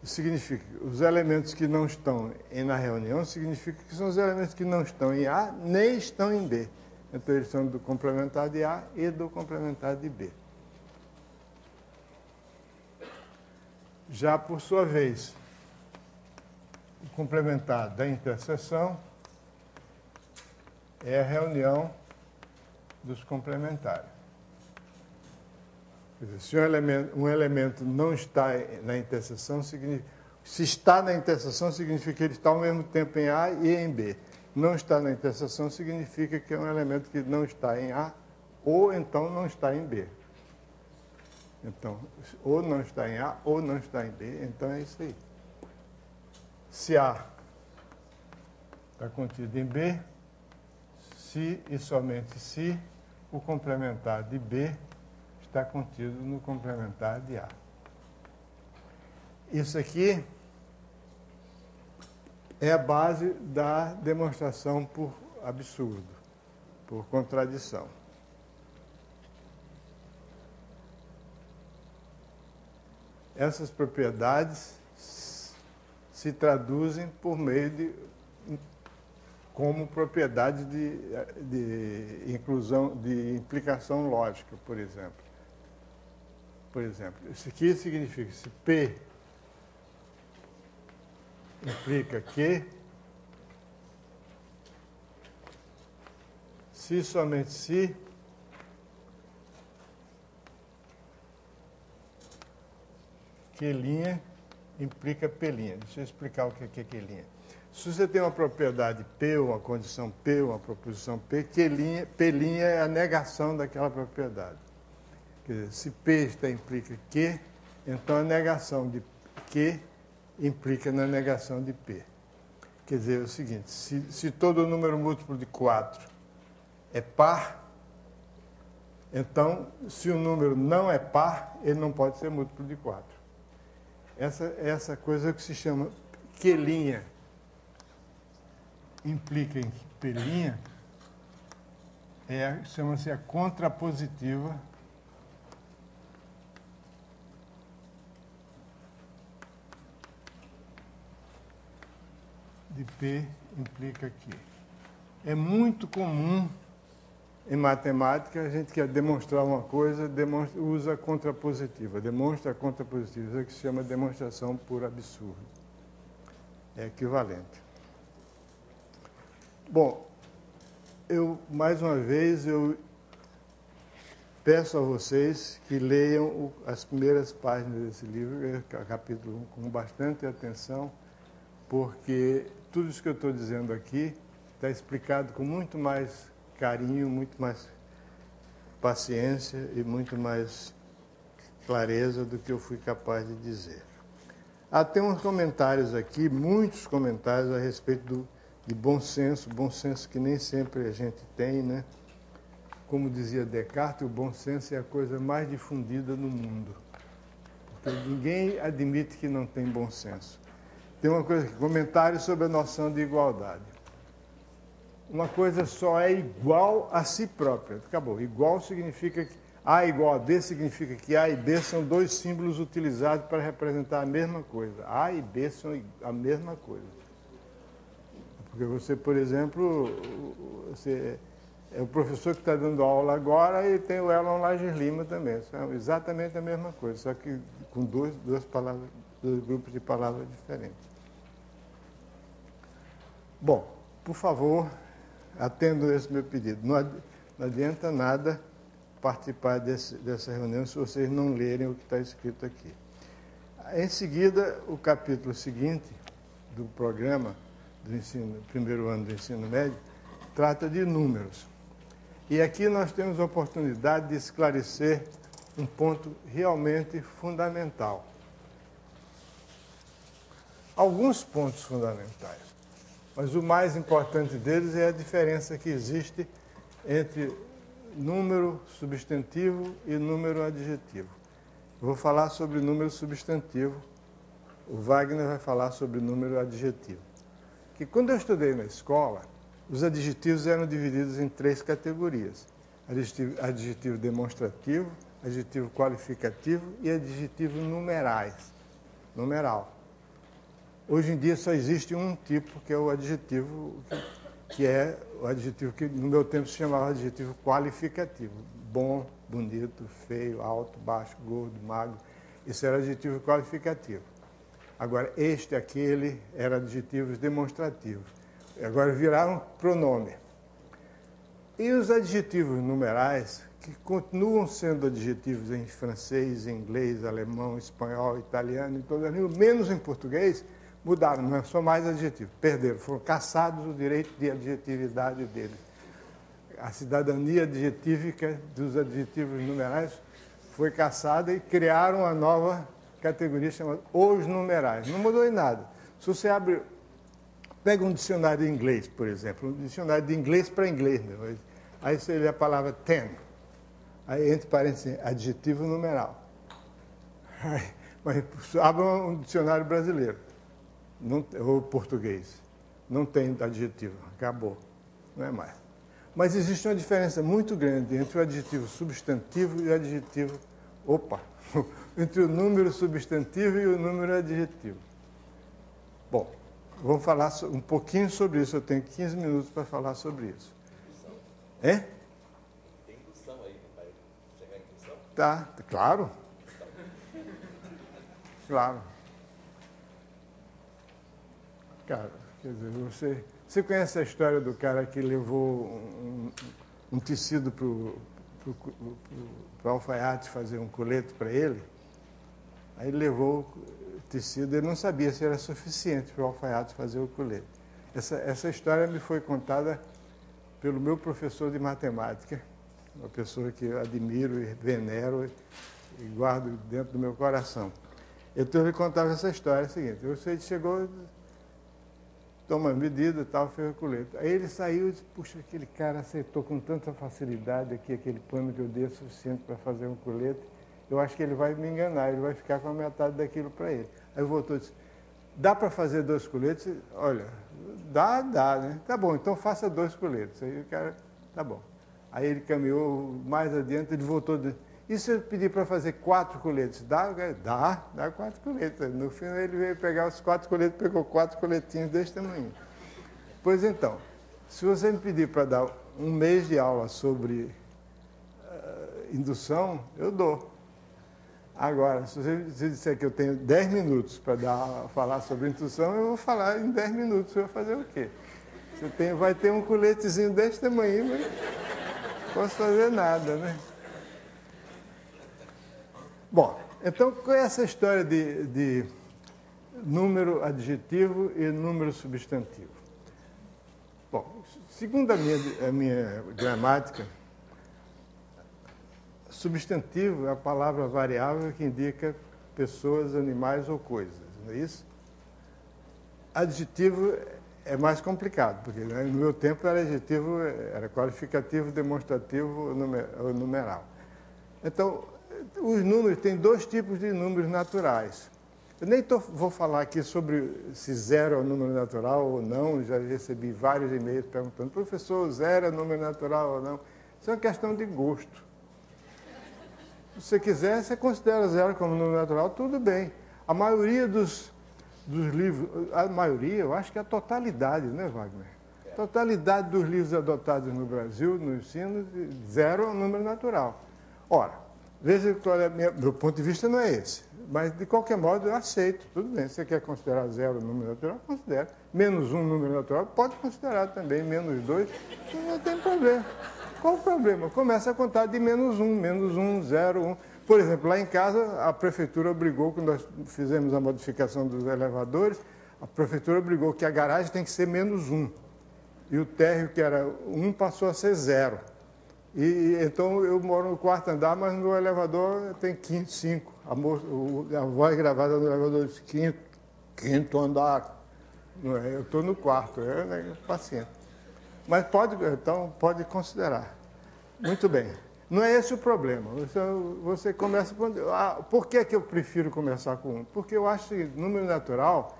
significa que os elementos que não estão na reunião significa que são os elementos que não estão em A nem estão em B. Então, eles são do complementar de A e do complementar de B. Já, por sua vez, o complementar da interseção é a reunião dos complementares. Quer dizer, se um elemento não está na interseção, se está na interseção, significa que ele está ao mesmo tempo em A e em B. Não está na interseção significa que é um elemento que não está em A ou então não está em B. Então, ou não está em A ou não está em B, então é isso aí. Se A está contido em B, se e somente se o complementar de B está contido no complementar de A. Isso aqui é a base da demonstração por absurdo, por contradição. Essas propriedades se traduzem por meio como propriedade de inclusão, de implicação lógica, por exemplo. Por exemplo, isso aqui significa que se P implica Q, se somente se Q' implica P'. Deixa eu explicar o que é Q'. Se você tem uma propriedade P, uma condição P, uma proposição P, P' é a negação daquela propriedade. Quer dizer, se P implica Q, então a negação de Q implica na negação de P. Quer dizer, é o seguinte, se todo número múltiplo de 4 é par, então, se o número não é par, ele não pode ser múltiplo de 4. Essa coisa que se chama Q' implica em P', chama-se a contrapositiva de P implica Q. É muito comum em matemática, a gente quer demonstrar uma coisa, usa a contrapositiva, demonstra a contrapositiva, isso é que se chama demonstração por absurdo. É equivalente. Bom, mais uma vez, eu peço a vocês que leiam as primeiras páginas desse livro, capítulo 1, com bastante atenção, porque tudo isso que eu estou dizendo aqui está explicado com muito mais carinho, muito mais paciência e muito mais clareza do que eu fui capaz de dizer. Tem uns comentários aqui, muitos comentários a respeito de bom senso que nem sempre a gente tem, né? Como dizia Descartes, o bom senso é a coisa mais difundida no mundo. Porque ninguém admite que não tem bom senso. Tem uma coisa aqui, comentários sobre a noção de igualdade. Uma coisa só é igual a si própria. Acabou. Igual significa que A igual a B significa que A e B são dois símbolos utilizados para representar a mesma coisa. A e B são a mesma coisa. Porque você, por exemplo, é o professor que está dando aula agora e tem o Elon Lages Lima também. São exatamente a mesma coisa, só que com dois grupos de palavras diferentes. Bom, por favor, atendam esse meu pedido. Não adianta nada participar dessa reunião se vocês não lerem o que está escrito aqui. Em seguida, o capítulo seguinte do programa do primeiro ano do ensino médio trata de números. E aqui nós temos a oportunidade de esclarecer um ponto realmente fundamental. Alguns pontos fundamentais, mas o mais importante deles é a diferença que existe entre número substantivo e número adjetivo. Eu vou falar sobre número substantivo, o Wagner vai falar sobre número adjetivo. Que quando eu estudei na escola, os adjetivos eram divididos em 3 categorias: adjetivo demonstrativo, adjetivo qualificativo e adjetivo numeral. Hoje em dia só existe um tipo, que é o adjetivo, que no meu tempo se chamava adjetivo qualificativo. Bom, bonito, feio, alto, baixo, gordo, magro. Isso era adjetivo qualificativo. Agora, aquele, eram adjetivos demonstrativos. Agora viraram pronome. E os adjetivos numerais, que continuam sendo adjetivos em francês, inglês, alemão, espanhol, italiano, em toda a língua, menos em português, mudaram, não são mais adjetivos, perderam, foram cassados o direito de adjetividade deles. A cidadania adjetívica dos adjetivos numerais foi cassada e criaram uma nova categoria chamada os numerais. Não mudou em nada. Se você pega um dicionário de inglês, por exemplo, um dicionário de inglês para inglês mesmo, aí você lê a palavra ten, aí entre parênteses, adjetivo numeral. Mas abra um dicionário brasileiro. Ou português, não tem adjetivo, acabou, não é mais. Mas existe uma diferença muito grande entre o adjetivo substantivo e o adjetivo, entre o número substantivo e o número adjetivo. Bom, vamos falar um pouquinho sobre isso, eu tenho 15 minutos para falar sobre isso. É? Tem indução aí, vai chegar em indução? Tá, claro. Claro. Cara, quer dizer, você conhece a história do cara que levou um tecido para o alfaiate fazer um colete para ele? Aí ele levou o tecido, ele não sabia se era suficiente para o alfaiate fazer o colete. Essa história me foi contada pelo meu professor de matemática, uma pessoa que eu admiro e venero e guardo dentro do meu coração. Então ele contava essa história, é a seguinte: você chegou, toma medida e tal, fez o colete. Aí ele saiu e disse: puxa, aquele cara acertou com tanta facilidade aqui, aquele pano que eu dei é suficiente para fazer um colete. Eu acho que ele vai me enganar, ele vai ficar com a metade daquilo para ele. Aí voltou e disse: dá para fazer 2 coletes? Olha, dá, né? Tá bom, então faça 2 coletes. Aí o cara, tá bom. Aí ele caminhou mais adiante, ele voltou. E se eu pedir para fazer 4 coletes? Dá 4 coletes. No fim ele veio pegar os 4 coletes, pegou 4 coletinhos desse tamanho. Pois então, se você me pedir para dar um mês de aula sobre indução, eu dou. Agora, se você disser que eu tenho 10 minutos para falar sobre indução, eu vou falar em 10 minutos. Você vai fazer o quê? Vai ter um coletezinho desse tamanho, mas não posso fazer nada, né? Bom, então, qual é essa história de número adjetivo e número substantivo? Bom, segundo a minha gramática, substantivo é a palavra variável que indica pessoas, animais ou coisas, não é isso? Adjetivo é mais complicado, porque no meu tempo era adjetivo, era qualificativo, demonstrativo ou numeral. Então, os números, tem 2 tipos de números naturais. Eu nem vou falar aqui sobre se 0 é um número natural ou não, já recebi vários e-mails perguntando: professor, 0 é número natural ou não? Isso é uma questão de gosto. Se você quiser, você considera 0 como número natural, tudo bem. A maioria dos livros, a maioria, eu acho que é a totalidade, né, Wagner? A totalidade dos livros adotados no Brasil, no ensino, 0 é um número natural. Ora, veja qual é meu ponto de vista não é esse, mas de qualquer modo eu aceito, tudo bem. Se você quer considerar 0 número natural, considera. -1 número natural, pode considerar também. -2, não tem problema. Qual o problema? Começa a contar de -1, 0, 1. Por exemplo, lá em casa, a prefeitura obrigou, quando nós fizemos a modificação dos elevadores, a prefeitura obrigou que a garagem tem que ser -1. E o térreo, que era 1, passou a ser 0. E então eu moro no 4º andar, mas no elevador tem 5. A voz gravada no elevador diz 5º andar. Eu estou no 4º, paciente. Mas pode considerar. Muito bem. Não é esse o problema. Você começa por que eu prefiro começar com 1? Porque eu acho que número natural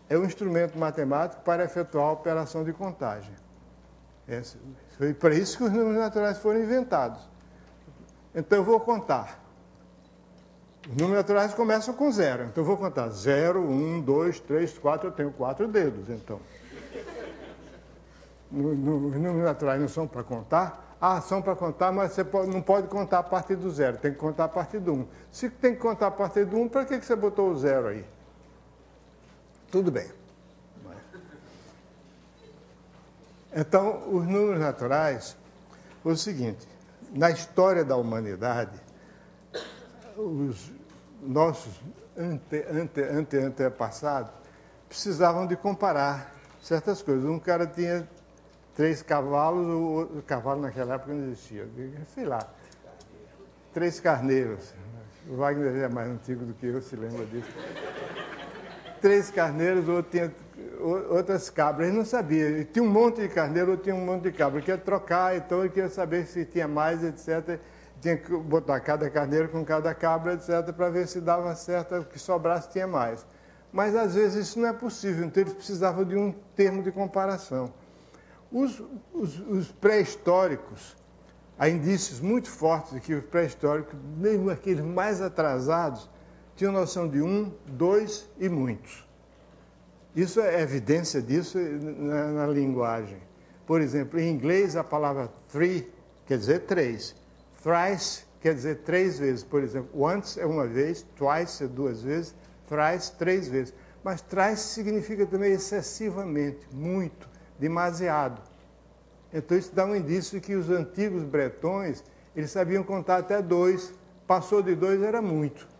é um instrumento matemático para efetuar a operação de contagem. Foi para isso que os números naturais foram inventados. Então eu vou contar. Os números naturais começam com 0. Então eu vou contar 0, 1, 2, 3, 4. Eu tenho 4 dedos, então. Os números naturais não são para contar? São para contar, mas você não pode contar a partir do 0, tem que contar a partir do 1. Se tem que contar a partir do 1, para que você botou o 0 aí? Tudo bem. Então, os números naturais, foi o seguinte: na história da humanidade, os nossos antepassados precisavam de comparar certas coisas. Um cara tinha 3 cavalos, o cavalo naquela época não existia, sei lá, 3 carneiros. O Wagner é mais antigo do que eu, se lembra disso. 3 carneiros, outro tinha outras cabras, ele não sabia. Ele tinha um monte de carneiro, outro tinha um monte de cabra. Ele queria trocar, então ele queria saber se tinha mais, etc. Tinha que botar cada carneiro com cada cabra, etc., para ver se dava certo, o que sobrasse tinha mais. Mas às vezes isso não é possível, então eles precisavam de um termo de comparação. Os pré-históricos, há indícios muito fortes de que os pré-históricos, mesmo aqueles mais atrasados, tinham noção de 1, 2 e muitos. Isso é evidência disso na linguagem. Por exemplo, em inglês a palavra 3 quer dizer 3. Thrice quer dizer 3 vezes. Por exemplo, once é uma vez, twice é 2 vezes, thrice 3 vezes. Mas thrice significa também excessivamente, muito, demasiado. Então isso dá um indício de que os antigos bretões, eles sabiam contar até 2. Passou de 2 era muito.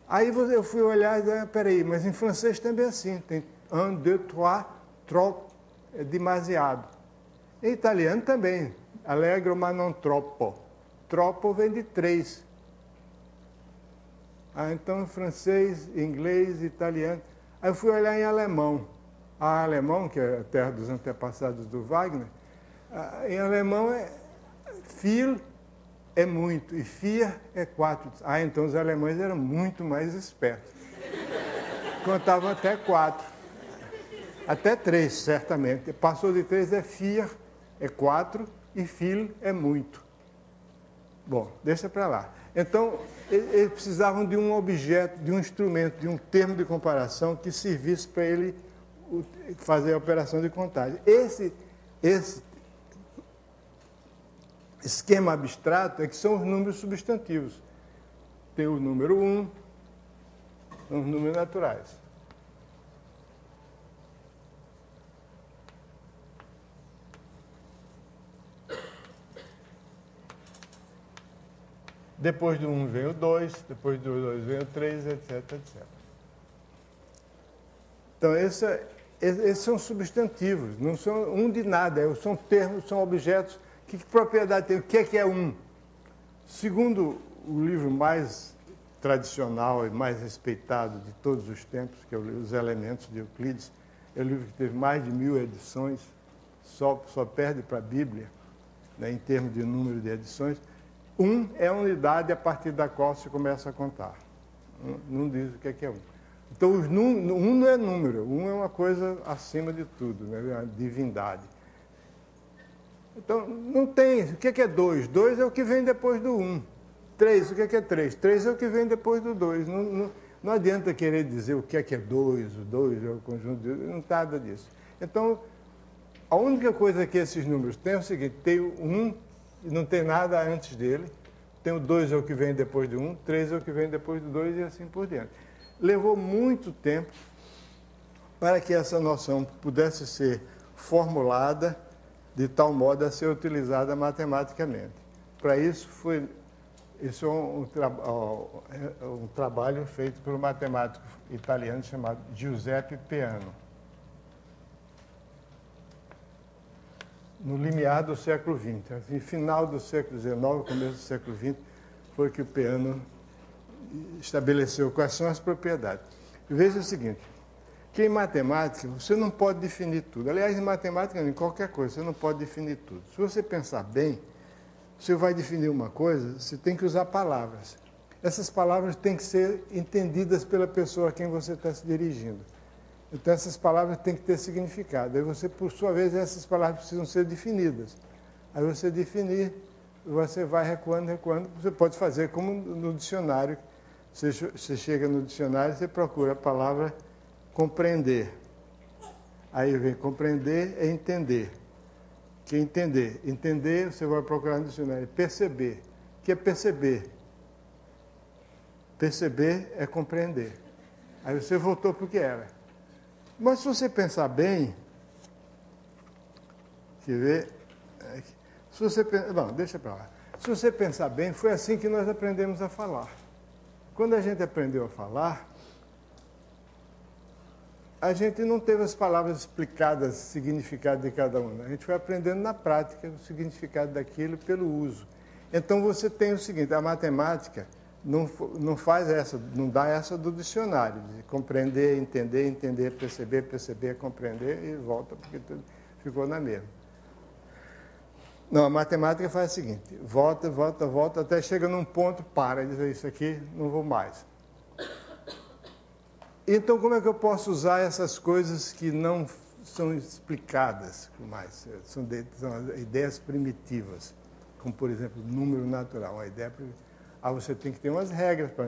Aí eu fui olhar e disse, peraí, mas em francês também é assim, tem un, deux, trois, trop, é demasiado. Em italiano também, allegro ma non troppo. Troppo vem de 3. Então, francês, inglês, italiano. Aí eu fui olhar em alemão. Alemão, que é a terra dos antepassados do Wagner, em alemão viel é muito e vier é 4. Então os alemães eram muito mais espertos. Contavam até 4. Até 3, certamente. Passou de 3 é vier, é 4 e viel é muito. Bom, deixa para lá. Então, eles precisavam de um objeto, de um instrumento, de um termo de comparação que servisse para ele fazer a operação de contagem. Esse esquema abstrato é que são os números substantivos. Tem o número 1, são os números naturais. Depois do 1 vem o 2, depois do 2 vem o 3, etc, etc. Então, esses são substantivos, não são um de nada, são termos, são objetos. Que propriedade tem? O que é um? Segundo o livro mais tradicional e mais respeitado de todos os tempos, que é Os Elementos de Euclides, é um livro que teve mais de 1000 edições, só perde para a Bíblia, né, em termos de número de edições. Um é a unidade a partir da qual se começa a contar. Não diz o que é um. Então, um não é número, um é uma coisa acima de tudo, né, uma divindade. Então, não tem. O que é 2? 2 é o que vem depois do 1. 3, o que é 3? 3 é o que vem depois do 2. Não adianta querer dizer o que é 2, o 2 é o conjunto de... Não tem nada disso. Então, a única coisa que esses números têm é o seguinte, tem o 1 e não tem nada antes dele, tem o 2 é o que vem depois do 1, 3 é o que vem depois do 2 e assim por diante. Levou muito tempo para que essa noção pudesse ser formulada de tal modo a ser utilizada matematicamente. Para isso, isso é um trabalho feito por um matemático italiano chamado Giuseppe Peano. No limiar do século XX, assim, final do século XIX, começo do século XX, foi que o Peano estabeleceu quais são as propriedades. Veja o seguinte, que em matemática você não pode definir tudo. Aliás, em matemática, em qualquer coisa, você não pode definir tudo. Se você pensar bem, você vai definir uma coisa, você tem que usar palavras. Essas palavras têm que ser entendidas pela pessoa a quem você está se dirigindo. Então, essas palavras têm que ter significado. Aí você, por sua vez, essas palavras precisam ser definidas. Aí você definir, você vai recuando. Você pode fazer como no dicionário. Você chega no dicionário, você procura a palavra compreender. Aí vem compreender é entender. Que é entender? Entender, você vai procurar no dicionário. Perceber. O que é perceber? Perceber é compreender. Aí você voltou para o que era. Mas se você pensar bem, quer ver? Se você, não, deixa para lá. Se você pensar bem, foi assim que nós aprendemos a falar. Quando a gente aprendeu a falar, a gente não teve as palavras explicadas, o significado de cada uma. A gente foi aprendendo na prática o significado daquilo pelo uso. Então você tem o seguinte, a matemática não faz essa, não dá essa do dicionário, de compreender, entender, perceber, compreender e volta, porque tudo ficou na mesma. Não, a matemática faz o seguinte, volta, até chega num ponto, para, diz isso aqui, não vou mais. Então, como é que eu posso usar essas coisas que não são explicadas mais? São ideias primitivas, como, por exemplo, número natural. Uma ideia você tem que ter umas regras para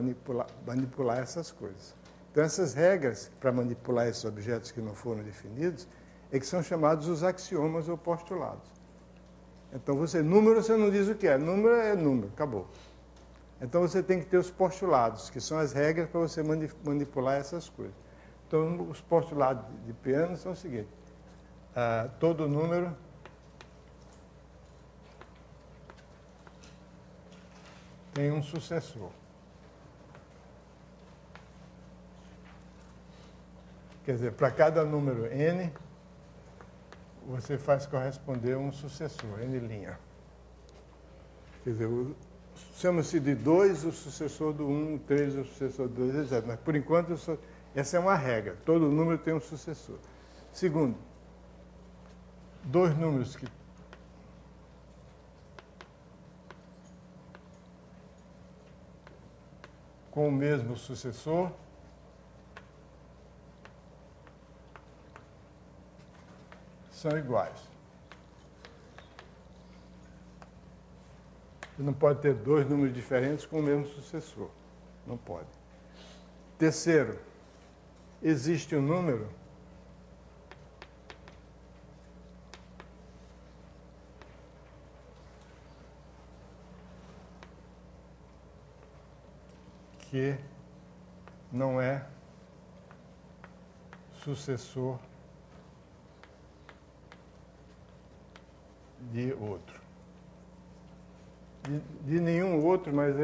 manipular essas coisas. Então, essas regras para manipular esses objetos que não foram definidos é que são chamados os axiomas ou postulados. Então, número você não diz o que é. Número é número, acabou. Então, você tem que ter os postulados, que são as regras para você manipular essas coisas. Então, os postulados de Peano são o seguinte. Todo número tem um sucessor. Quer dizer, para cada número n, você faz corresponder um sucessor, n'. Quer dizer, chama-se de 2 o sucessor do 1, 3 o sucessor do 2, etc. Mas, por enquanto, essa é uma regra. Todo número tem um sucessor. Segundo, dois números que com o mesmo sucessor são iguais. Você não pode ter dois números diferentes com o mesmo sucessor. Não pode. Terceiro, existe um número que não é sucessor de outro. De nenhum outro, mas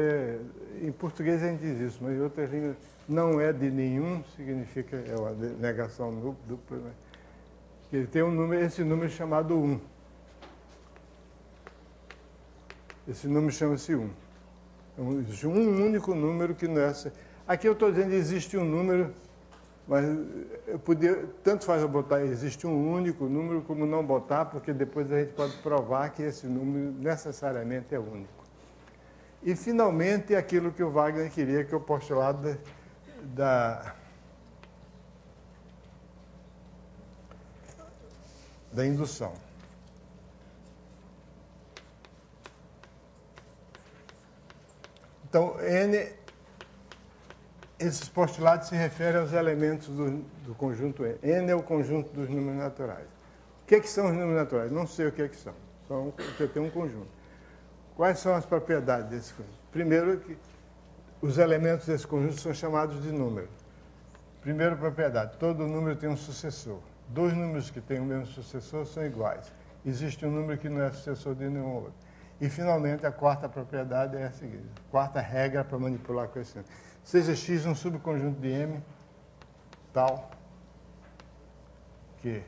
em português a gente diz isso, mas em outras línguas não é de nenhum, significa, é uma negação dupla, né? Que ele tem um número, esse número chamado 1. Esse número chama-se 1. Então, existe um único número que não é... Aqui eu estou dizendo que existe um número, mas eu podia, tanto faz eu botar existe um único número como não botar, porque depois a gente pode provar que esse número necessariamente é único. E, finalmente, aquilo que o Wagner queria, que é o postulado da indução. Então, esses postulados se referem aos elementos do conjunto N. N é o conjunto dos números naturais. O que são os números naturais? Não sei o que são. São porque tem um conjunto. Quais são as propriedades desse conjunto? Primeiro, que os elementos desse conjunto são chamados de números. Primeira propriedade, todo número tem um sucessor. Dois números que têm o mesmo sucessor são iguais. Existe um número que não é sucessor de nenhum outro. E, finalmente, a quarta propriedade é a seguinte, quarta regra para manipular com esse número. Seja x um subconjunto de M, tal, que,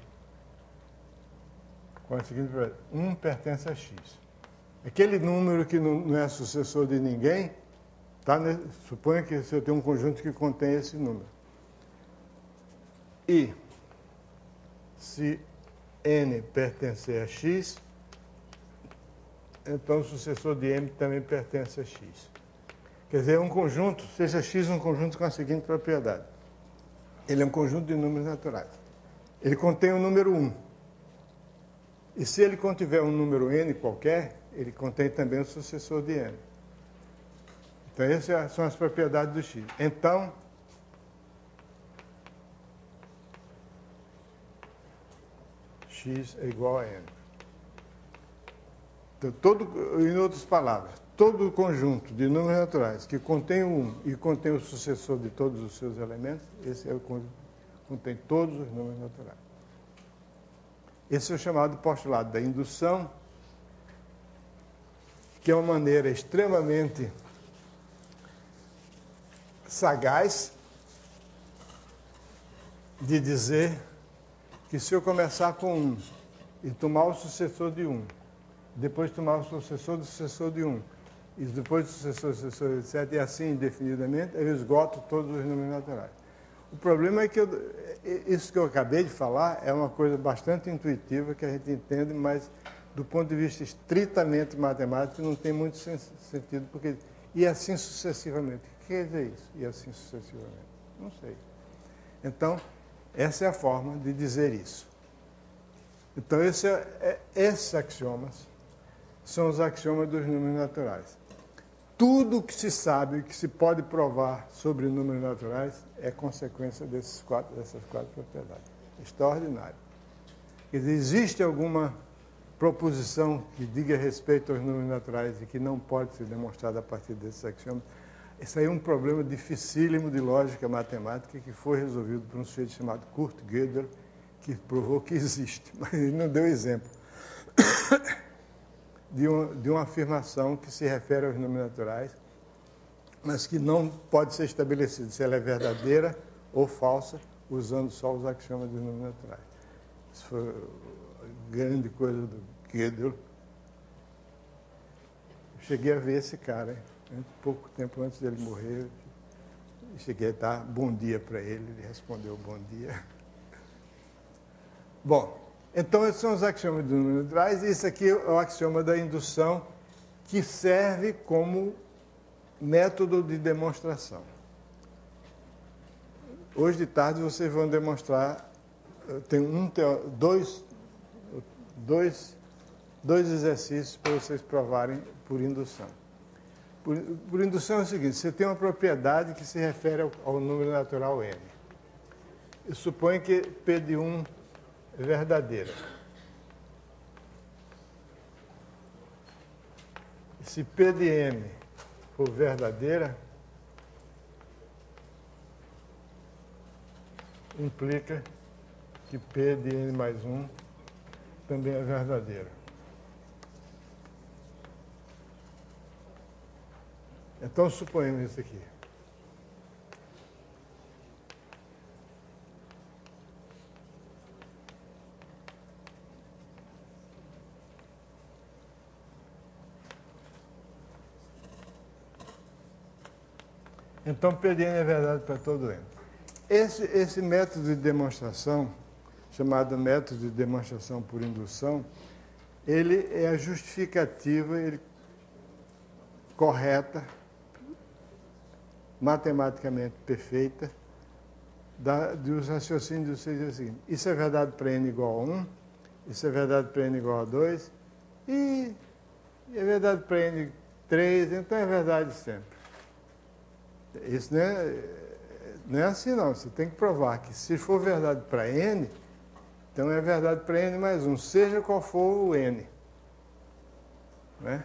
com a seguinte propriedade, 1 pertence a x. Aquele número que não é sucessor de ninguém, tá, né? Suponha que você tem um conjunto que contém esse número. E, se n pertencer a x, então o sucessor de m também pertence a x. Quer dizer, um conjunto, seja x um conjunto com a seguinte propriedade. Ele é um conjunto de números naturais. Ele contém o número 1. E se ele contiver um número n qualquer, ele contém também o sucessor de n. Então, essas são as propriedades do x. Então, x é igual a n. Então, em outras palavras, todo conjunto de números naturais que contém o 1 e contém o sucessor de todos os seus elementos, esse é o conjunto que contém todos os números naturais. Esse é o chamado postulado da indução, que é uma maneira extremamente sagaz de dizer que se eu começar com 1 e tomar o sucessor de 1, depois tomar o sucessor do sucessor de 1, e depois do sucessor, etc., e assim indefinidamente, eu esgoto todos os números naturais. O problema é que isso que eu acabei de falar é uma coisa bastante intuitiva que a gente entende, mas do ponto de vista estritamente matemático não tem muito sentido, porque e assim sucessivamente. O que quer dizer isso? E assim sucessivamente? Não sei. Então, essa é a forma de dizer isso. Então, esses axiomas são os axiomas dos números naturais. Tudo o que se sabe e que se pode provar sobre números naturais é consequência dessas quatro propriedades. Extraordinário. Quer dizer, existe alguma proposição que diga respeito aos números naturais e que não pode ser demonstrada a partir desses axiomas? Esse aí é um problema dificílimo de lógica matemática que foi resolvido por um sujeito chamado Kurt Gödel, que provou que existe, mas ele não deu exemplo de uma afirmação que se refere aos números naturais, mas que não pode ser estabelecida se ela é verdadeira ou falsa, usando só os axiomas de números naturais. Isso foi a grande coisa do Gödel. Cheguei a ver esse cara, hein? Pouco tempo antes dele morrer, cheguei a dar bom dia para ele, ele respondeu bom dia. Bom, então esses são os axiomas de números naturais, e isso aqui é o axioma da indução, que serve como método de demonstração. Hoje de tarde vocês vão demonstrar, tem dois exercícios para vocês provarem por indução. Por indução é o seguinte: você tem uma propriedade que se refere ao número natural n. Eu suponho que P de 1 é verdadeira. Se P de m for verdadeira, implica que P de n mais 1 também é verdadeira. Então, suponhamos isso aqui. Então, P de n é verdade para todo n. Esse método de demonstração, chamado método de demonstração por indução, ele é a justificativa correta, matematicamente perfeita, dos raciocínios do seguinte: isso é verdade para n igual a 1, isso é verdade para n igual a 2, e é verdade para n 3, então é verdade sempre. Isso não é assim, não. Você tem que provar que, se for verdade para n, então é verdade para n mais 1, seja qual for o n. Né?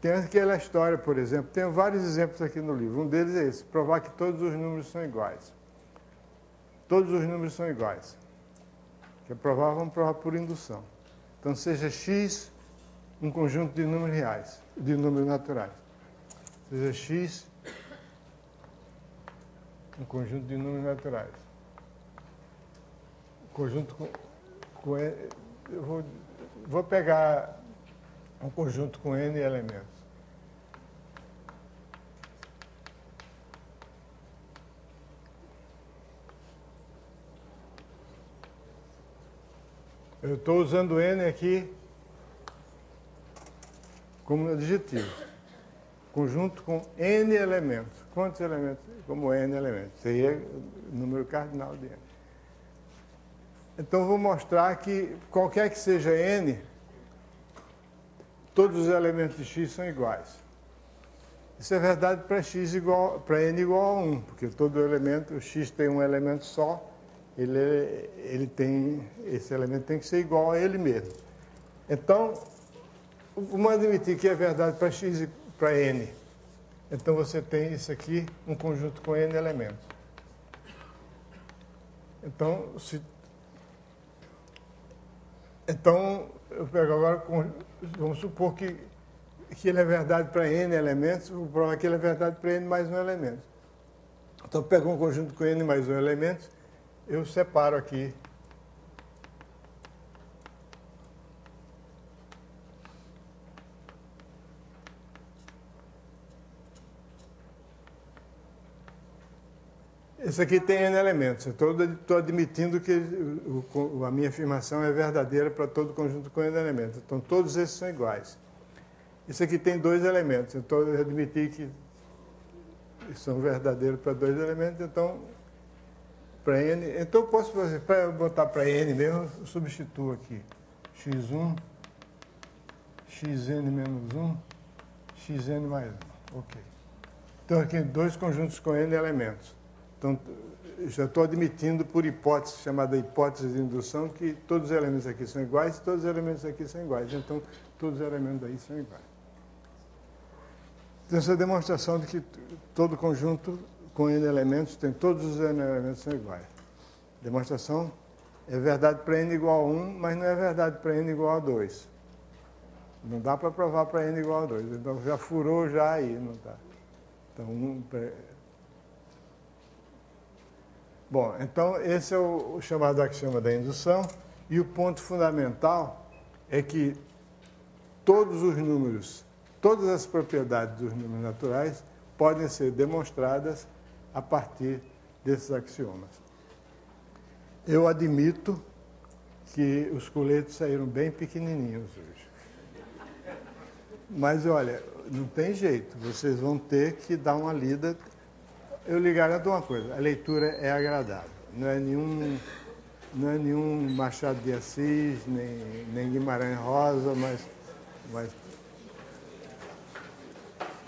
Tem aquela história, por exemplo, tem vários exemplos aqui no livro. Um deles é esse: provar que todos os números são iguais. Todos os números são iguais. Quer provar? Vamos provar por indução. Então, seja x um conjunto de números reais, de números naturais. Seja x um conjunto de números naturais. Conjunto com n, eu vou pegar um conjunto com n elementos. Eu estou usando n aqui como adjetivo. Conjunto com n elementos. Quantos elementos? Como n elementos. Seria o número cardinal de n. Então, vou mostrar que, qualquer que seja n, todos os elementos de x são iguais. Isso é verdade para para n igual a 1, porque todo elemento, o x tem um elemento só, esse elemento tem que ser igual a ele mesmo. Então, vamos admitir que é verdade para x e para n. Então, você tem isso aqui, um conjunto com n elementos. Então, eu pego agora, vamos supor que ele é verdade para n elementos, vou provar que ele é verdade para n mais um elemento. Então, eu pego um conjunto com n mais um elemento, eu separo aqui. Esse aqui tem n elementos. Eu estou admitindo que a minha afirmação é verdadeira para todo conjunto com n elementos. Então, todos esses são iguais. Isso aqui tem 2 elementos. Então, eu admiti que são verdadeiros para 2 elementos. Então, para n... Então, eu posso fazer, para botar para n mesmo, eu substituo aqui. x1, xn menos 1, xn mais 1. Ok. Então, aqui 2 conjuntos com n elementos. Então, já estou admitindo por hipótese, chamada hipótese de indução, que todos os elementos aqui são iguais e todos os elementos aqui são iguais. Então, todos os elementos daí são iguais. Então, essa é a demonstração de que todo conjunto com n elementos tem todos os n elementos são iguais. Demonstração é verdade para n igual a 1, mas não é verdade para n igual a 2. Não dá para provar para n igual a 2. Então, já furou já aí, não dá. Então, Bom, então esse é o chamado axioma da indução, e o ponto fundamental é que todos os números, todas as propriedades dos números naturais podem ser demonstradas a partir desses axiomas. Eu admito que os coletes saíram bem pequenininhos hoje. Mas, olha, não tem jeito, vocês vão ter que dar uma lida. Eu lhe garanto uma coisa, a leitura é agradável. Não é nenhum Machado de Assis, nem Guimarães Rosa, mas